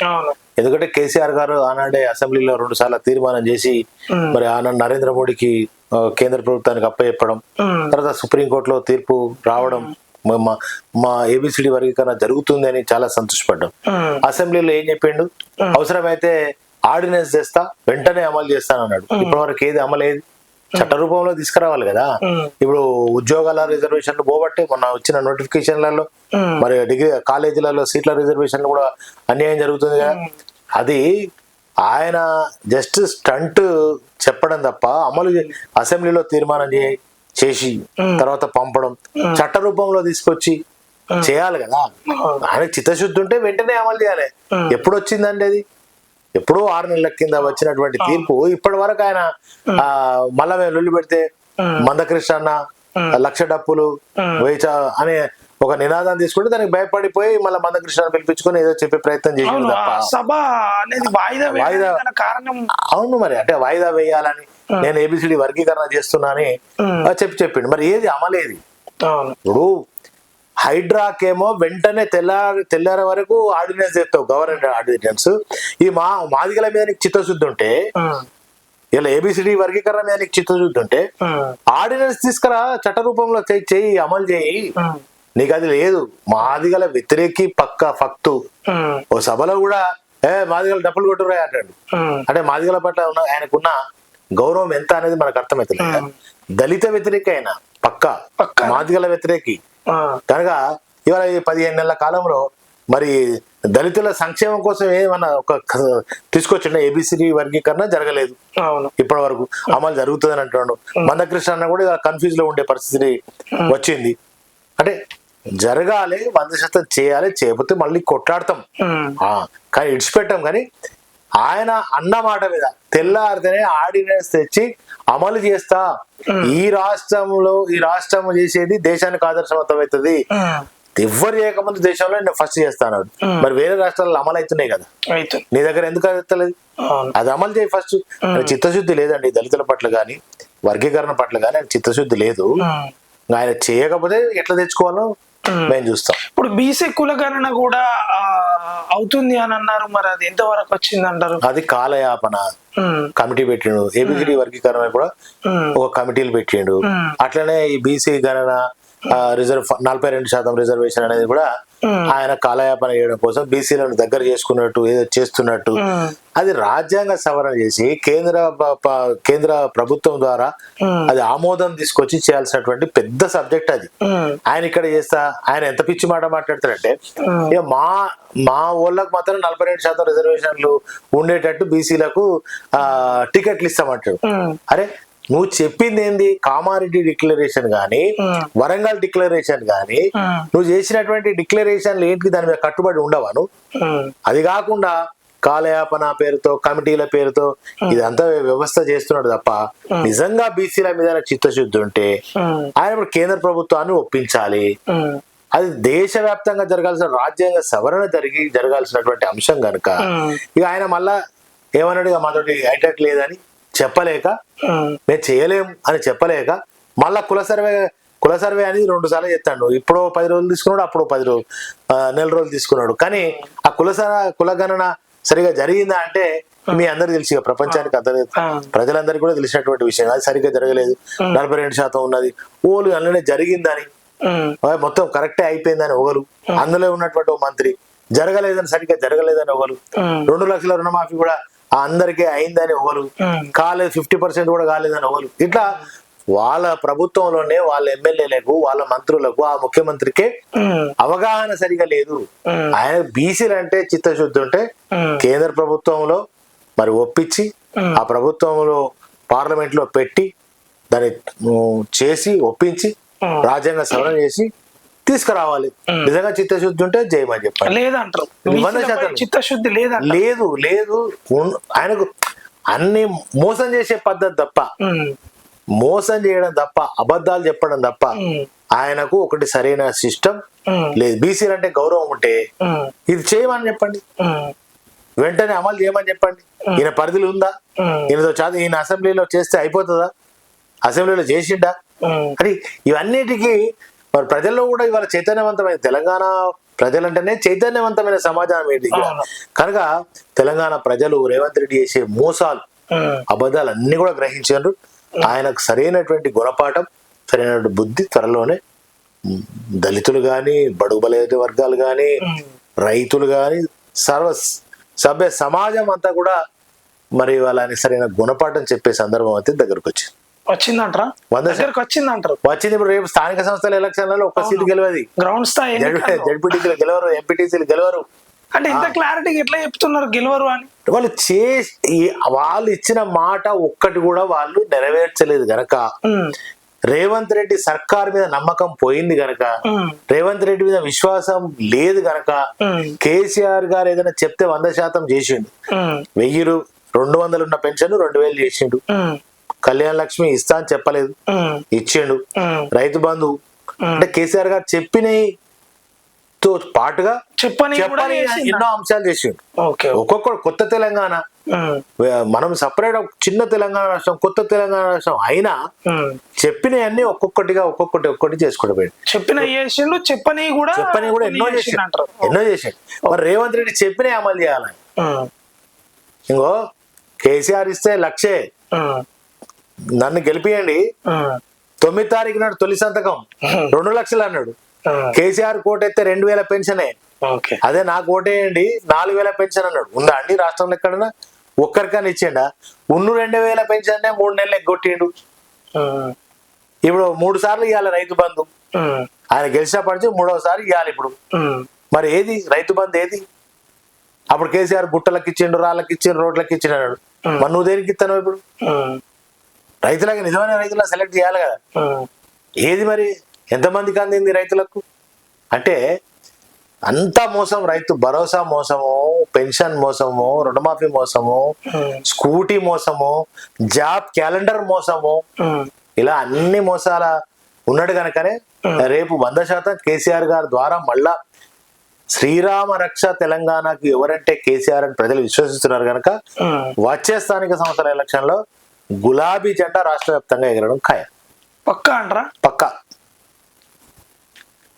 ఎందుకంటే కేసీఆర్ గారు ఆనాడే అసెంబ్లీలో 2 సార్లు తీర్మానం చేసి మరి ఆనాడు నరేంద్ర మోడీకి, కేంద్ర ప్రభుత్వానికి అప్పచెప్పడం, తర్వాత సుప్రీంకోర్టులో తీర్పు రావడం, మా ఏబిసిడి వర్గీకరణ జరుగుతుంది అని చాలా సంతోషపడ్డాం. అసెంబ్లీలో ఏం చెప్పిండు? అవసరమైతే ఆర్డినెన్స్ చేస్తా, వెంటనే అమలు చేస్తానన్నాడు. ఇప్పటి వరకు ఏది అమలేదు? చట్ట రూపంలో తీసుకురావాలి కదా. ఇప్పుడు ఉద్యోగాల రిజర్వేషన్లు పోబట్టే మొన్న వచ్చిన నోటిఫికేషన్లలో మరి డిగ్రీ కాలేజీలలో సీట్ల రిజర్వేషన్లు కూడా అన్యాయం జరుగుతుంది కదా. అది ఆయన జస్ట్ స్టంట్ చెప్పడం తప్ప అమలు అసెంబ్లీలో తీర్మానం చేసి తర్వాత పంపడం, చట్ట రూపంలో తీసుకొచ్చి చేయాలి కదా. ఆయన చిత్తశుద్ధి ఉంటే వెంటనే అమలు చేయాలి. ఎప్పుడు వచ్చిందండి అది? ఎప్పుడో 6 నెలల కింద వచ్చినటువంటి తీర్పు ఇప్పటి వరకు ఆయన మళ్ళా మేము లొల్లి పెడితే మందకృష్ణ అన్న 1,00,000 డప్పులు వేచా అనే ఒక నినాదం తీసుకుంటే దానికి భయపడిపోయి మళ్ళీ మందకృష్ణ పిలిపించుకొని ఏదో చెప్పే ప్రయత్నం చేసింది తప్ప సభ అనేది వాయిదా కారణం. అవును, మరి అంటే వాయిదా వేయాలని నేను ఏబిసిడి వర్గీకరణ చేస్తున్నా అని చెప్పిండు. మరి ఏది అమలేది? ఇప్పుడు హైడ్రాకేమో వెంటనే తెల్లార వరకు ఆర్డినెన్స్ చేస్తావు, గవర్నమెంట్ ఆర్డినెన్స్. ఈ మాదిగల మీద నీకు చిత్తశుద్ధి ఉంటే, ఇలా ఏబిసిడి వర్గీకరణ మీద నీకు చిత్తశుద్ధి ఉంటే ఆర్డినెన్స్ తీసుకురా, చట్ట రూపంలో చెయ్యి, అమలు చేయి. నీకు అది లేదు. మాదిగల వ్యతిరేకి పక్క ఫక్తు. ఓ సభలో కూడా మాదిగల డబ్బులు కొట్టురా అంటాడు. అంటే మాదిగల పట్ల ఆయనకున్న గౌరవం ఎంత అనేది మనకు అర్థమవుతుంది. దళిత వ్యతిరేకి అయినా పక్క మాదిగల వ్యతిరేకి కనుక ఇవాళ ఈ 15 నెలల కాలంలో మరి దళితుల సంక్షేమం కోసం ఏమన్నా ఒక తీసుకొచ్చిన ఏబిసిడి వర్గీకరణ జరగలేదు ఇప్పటి వరకు. అమలు జరుగుతుందని అంటున్నాడు. మందకృష్ణ అన్న కూడా కన్ఫ్యూజ్ లో ఉండే పరిస్థితి వచ్చింది. అంటే జరగాలి, 100% చేయాలి, చేయకపోతే మళ్ళీ కొట్లాడతాం కానీ ఇడిచిపెట్టాం. కానీ ఆయన అన్న మాట మీద తెల్లారితేనే ఆర్డినెన్స్ తెచ్చి అమలు చేస్తా, ఈ రాష్ట్రం చేసేది దేశానికి ఆదర్శవంతమవుతుంది, ఎవ్వరు చేయకముందు దేశంలో నేను ఫస్ట్ చేస్తాను. మరి వేరే రాష్ట్రాల్లో అమలు అవుతున్నాయి కదా, నీ దగ్గర ఎందుకు అవుతలేదు? అది అమలు చేయి ఫస్ట్. చిత్తశుద్ధి లేదండి దళితుల పట్ల కానీ వర్గీకరణ పట్ల కానీ చిత్తశుద్ధి లేదు. ఆయన చేయకపోతే ఎట్లా తెచ్చుకోవాలో మేము చూస్తాం. ఇప్పుడు బీసీ కులగణన కూడా అవుతుంది అని అన్నారు, మరి అది ఎంతవరకు వచ్చింది అంటారు? అది కాలయాపన కమిటీ పెట్టిండు, ఏబిసిడి వర్గీకరణ కూడా ఒక కమిటీలు పెట్టిండు. అట్లనే ఈ బీసీ గణన రిజర్వ్ 42% రిజర్వేషన్ అనేది కూడా ఆయన కాలయాపన చేయడం కోసం బీసీలను దగ్గర చేసుకున్నట్టు ఏదో చేస్తున్నట్టు అది రాజ్యాంగ సవరణ చేసి కేంద్ర ప్రభుత్వం ద్వారా అది ఆమోదం తీసుకొచ్చి చేయాల్సినటువంటి పెద్ద సబ్జెక్ట్ అది. ఆయన ఇక్కడ చేస్తా ఆయన ఎంత పిచ్చి మాట మాట్లాడతారంటే ఇక మా ఊళ్ళకు మాత్రం 42% రిజర్వేషన్లు ఉండేటట్టు బీసీలకు టికెట్లు ఇస్తామంటాడు. అరే నువ్వు చెప్పింది ఏంది? కామారెడ్డి డిక్లరేషన్ గాని వరంగల్ డిక్లరేషన్ గాని నువ్వు చేసినటువంటి డిక్లరేషన్లు ఏంటి? దాని మీద కట్టుబడి ఉండవా నువ్వు? అది కాకుండా కాలయాపన పేరుతో కమిటీల పేరుతో ఇదంతా వ్యవస్థ చేస్తున్నాడు తప్ప నిజంగా బీసీల మీద చిత్తశుద్ధి ఉంటే ఆయన ఇప్పుడు కేంద్ర ప్రభుత్వాన్ని ఒప్పించాలి. అది దేశవ్యాప్తంగా జరగాల్సిన రాజ్యాంగ సవరణ జరగాల్సినటువంటి అంశం కనుక ఇక ఆయన మళ్ళా ఏమన్నాడు, మాతోటి హైటెక్ లేదని చెప్పలేక మేము చేయలేం అని చెప్పలేక మళ్ళా కుల సర్వే అని 2 సార్లు చెప్తాడు. ఇప్పుడు 10 రోజులు తీసుకున్నాడు, అప్పుడు 10 నెల రోజులు తీసుకున్నాడు. కానీ ఆ కులగణన సరిగా జరిగిందా అంటే మీ అందరికి తెలిసి ప్రపంచానికి ప్రజలందరికీ కూడా తెలిసినటువంటి విషయం. అది సరిగ్గా జరగలేదు, 42% ఉన్నది ఓలు అందులోనే జరిగిందని మొత్తం కరెక్టే అయిపోయిందని ఒకరు, అందులో ఉన్నటువంటి ఓ మంత్రి జరగలేదని సరిగ్గా జరగలేదని ఒకరు, 2 లక్షల రుణమాఫీ కూడా అందరికీ అయిందని ఒకరు, కాలేదు 50% కూడా కాలేదని ఒకరు. ఇట్లా వాళ్ళ ప్రభుత్వంలోనే వాళ్ళ ఎమ్మెల్యేలకు వాళ్ళ మంత్రులకు ఆ ముఖ్యమంత్రికే అవగాహన సరిగా లేదు. ఆయన బీసీలు అంటే చిత్తశుద్ధి ఉంటే కేంద్ర ప్రభుత్వంలో మరి ఒప్పించి ఆ ప్రభుత్వంలో పార్లమెంట్ లో పెట్టి దాన్ని చేసి ఒప్పించి రాజ్యాంగ సవరణ చేసి తీసుకురావాలి. నిజంగా చిత్తశుద్ధి ఉంటే జయమని చెప్పాలి. లేదంటారు, చిత్తశుద్ధి లేదు. ఆయనకు అన్ని మోసం చేసే పద్ధతి తప్ప, మోసం చేయడం తప్ప, అబద్ధాలు చెప్పడం తప్ప ఆయనకు ఒకటి సరైన సిస్టమ్ లేదు. బీసీలు అంటే గౌరవం ఉంటే ఇది చేయమని చెప్పండి, వెంటనే అమలు చేయమని చెప్పండి. ఈయన పరిధిలో ఉందా? ఈయన అసెంబ్లీలో చేస్తే అయిపోతుందా? అసెంబ్లీలో చేసిండా? అది ఇవన్నిటికీ మరి ప్రజల్లో కూడా ఇవాళ చైతన్యవంతమైన తెలంగాణ ప్రజలంటేనే చైతన్యవంతమైన సమాజం ఏంటి కనుక తెలంగాణ ప్రజలు రేవంత్ రెడ్డి చేసే మోసాలు అబద్ధాలు అన్ని కూడా గ్రహించారు. ఆయనకు సరైనటువంటి గుణపాఠం సరైనటువంటి బుద్ధి త్వరలోనే దళితులు గాని బడుగు బలైన వర్గాలు గాని రైతులు గాని సభ్య సమాజం అంతా కూడా మరి వాళ్ళని సరైన గుణపాఠం చెప్పే సందర్భం అయితే దగ్గరకు వచ్చింది. వచ్చిందంటారా? వచ్చింది. ఇప్పుడు రేపు స్థానిక సంస్థల ఎలక్షన్లలో ఒక్క సీటు గెలవది, గ్రౌండ్ స్థాయి జడ్పీటీసీలు గెలవరు, ఎంపీటీసీలు గెలవరు. అంటే ఇంత క్లారిటీగా ఎట్లా చెప్తున్నారు గెలవరు అని? వాళ్ళు ఇచ్చిన మాట ఒక్కటి కూడా వాళ్ళు నెరవేర్చలేదు గనక, రేవంత్ రెడ్డి సర్కార్ మీద నమ్మకం పోయింది గనక, రేవంత్ రెడ్డి మీద విశ్వాసం లేదు గనక కేసీఆర్ గారు ఏదైనా చెప్తే 100% చేసిండు. 200 ఉన్న పెన్షన్ 2000 చేసిండు. కళ్యాణ లక్ష్మి ఇస్తా అని చెప్పలేదు, ఇచ్చిండు. రైతు బంధు అంటే కేసీఆర్ గారు చెప్పినతో పాటుగా చెప్పని ఎన్నో అంశాలు చేసిండు. ఒక్కొక్కడు కొత్త తెలంగాణ, మనం సపరేట్ చిన్న తెలంగాణ రాష్ట్రం, కొత్త తెలంగాణ రాష్ట్రం అయినా చెప్పినవన్నీ ఒక్కొక్కటి చేసుకుంటూ పోయాడు. చెప్పని కూడా ఎన్నో చేసిండు. మరి రేవంత్ రెడ్డి చెప్పిన అమలు చేయాలని. ఇంకో కేసీఆర్ ఇస్తే 1,00,000 నన్ను గెలిపియండి, 9వ తారీఖు నాడు తొలి సంతకం 2 లక్షలు అన్నాడు. కేసీఆర్ కోటెత్తే 2,000 పెన్షనే, అదే నాకు ఓటేయండి 4,000 పెన్షన్ అన్నాడు. ఉందా అండి రాష్ట్రంలో ఎక్కడన్నా? ఒక్కరికన్నా ఇచ్చిండా? 2,000 పెన్షన్ 3 నెలలు ఎగ్గొట్టిండు. ఇప్పుడు 3 సార్లు ఇవ్వాలి రైతు బంధు. ఆయన గెలిచినప్పటి 3వసారి ఇవ్వాలి ఇప్పుడు. మరి ఏది రైతు బంధు ఏది? అప్పుడు కేసీఆర్ గుట్టలకు ఇచ్చిండు, రాళ్ళకి ఇచ్చిండు, రోడ్లకి ఇచ్చిండు అన్నాడు. మరి నువ్వు దేనికి ఇస్తాను ఇప్పుడు? రైతులకి నిజమైన రైతులా సెలెక్ట్ చేయాలి కదా. ఏది మరి ఎంతమందికి అందింది రైతులకు? అంటే అంతా మోసం. రైతు భరోసా మోసము, పెన్షన్ మోసము, రుణమాఫీ మోసము, స్కూటీ మోసము, జాబ్ క్యాలెండర్ మోసము, ఇలా అన్ని మోసాల ఉన్నాడు కనుకనే రేపు 100% కేసీఆర్ గారి ద్వారా మళ్ళా శ్రీరామ రక్ష తెలంగాణకు ఎవరంటే కేసీఆర్ అని ప్రజలు విశ్వసిస్తున్నారు కనుక వచ్చే స్థానిక సంస్థల ఎలక్షన్ లో గులాబీ జెండా రాష్ట్ర వ్యాప్తంగా ఎగరడం ఖాయం. పక్కా అంటారా? పక్కా.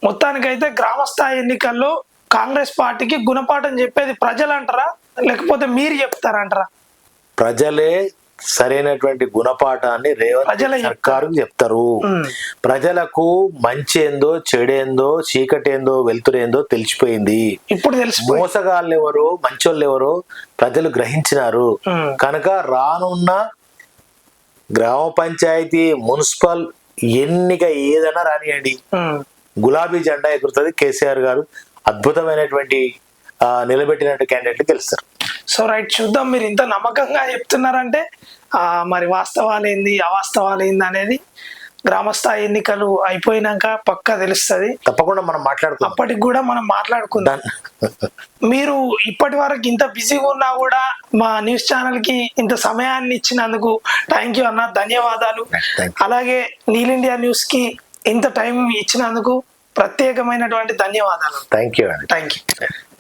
మొత్తానికైతే గ్రామ స్థాయి ఎన్నికల్లో కాంగ్రెస్ పార్టీకి గుణపాఠం చెప్పేది ప్రజలు అంటారా లేకపోతే మీరు చెప్తారంటారా? ప్రజలే సరైనటువంటి గుణపాఠాన్ని రేవంత్ ప్రజలే సర్కారుకు చెప్తారు. ప్రజలకు మంచి ఏందో చెడేందో చీకటేందో వెలుతురేందో తెలిసిపోయింది. ఇప్పుడు తెలిసి మోసగాళ్ళు ఎవరు మంచోళ్ళు ఎవరో ప్రజలు గ్రహించినారు. కనుక రానున్న గ్రామ పంచాయతీ మున్సిపల్ ఎన్నిక ఏదైనా రానియండి, గులాబీ జెండా ఎగురుతుంది. కేసీఆర్ గారు అద్భుతమైనటువంటి నిలబెట్టినట్టు క్యాండిడేట్లు గెలుస్తారు. సో రైట్, చూద్దాం. మీరు ఇంత నమ్మకంగా చెప్తున్నారంటే మరి వాస్తవాలు ఏంది అవాస్తవాలు ఏంది అనేది గ్రామ స్థాయి ఎన్నికలు అయిపోయినాక పక్కా తెలుస్తుంది. తప్పకుండా మనం మాట్లాడుకుందాం. అప్పటికి కూడా మనం మాట్లాడుకుందాం. మీరు ఇప్పటి వరకు ఇంత బిజీగా ఉన్నా కూడా మా న్యూస్ ఛానల్ కి ఇంత సమయాన్ని ఇచ్చినందుకు థ్యాంక్ యూ అన్న, ధన్యవాదాలు. అలాగే నీల్ ఇండియా న్యూస్ కి ఇంత టైం ఇచ్చినందుకు ప్రత్యేకమైనటువంటి ధన్యవాదాలు. Thank you.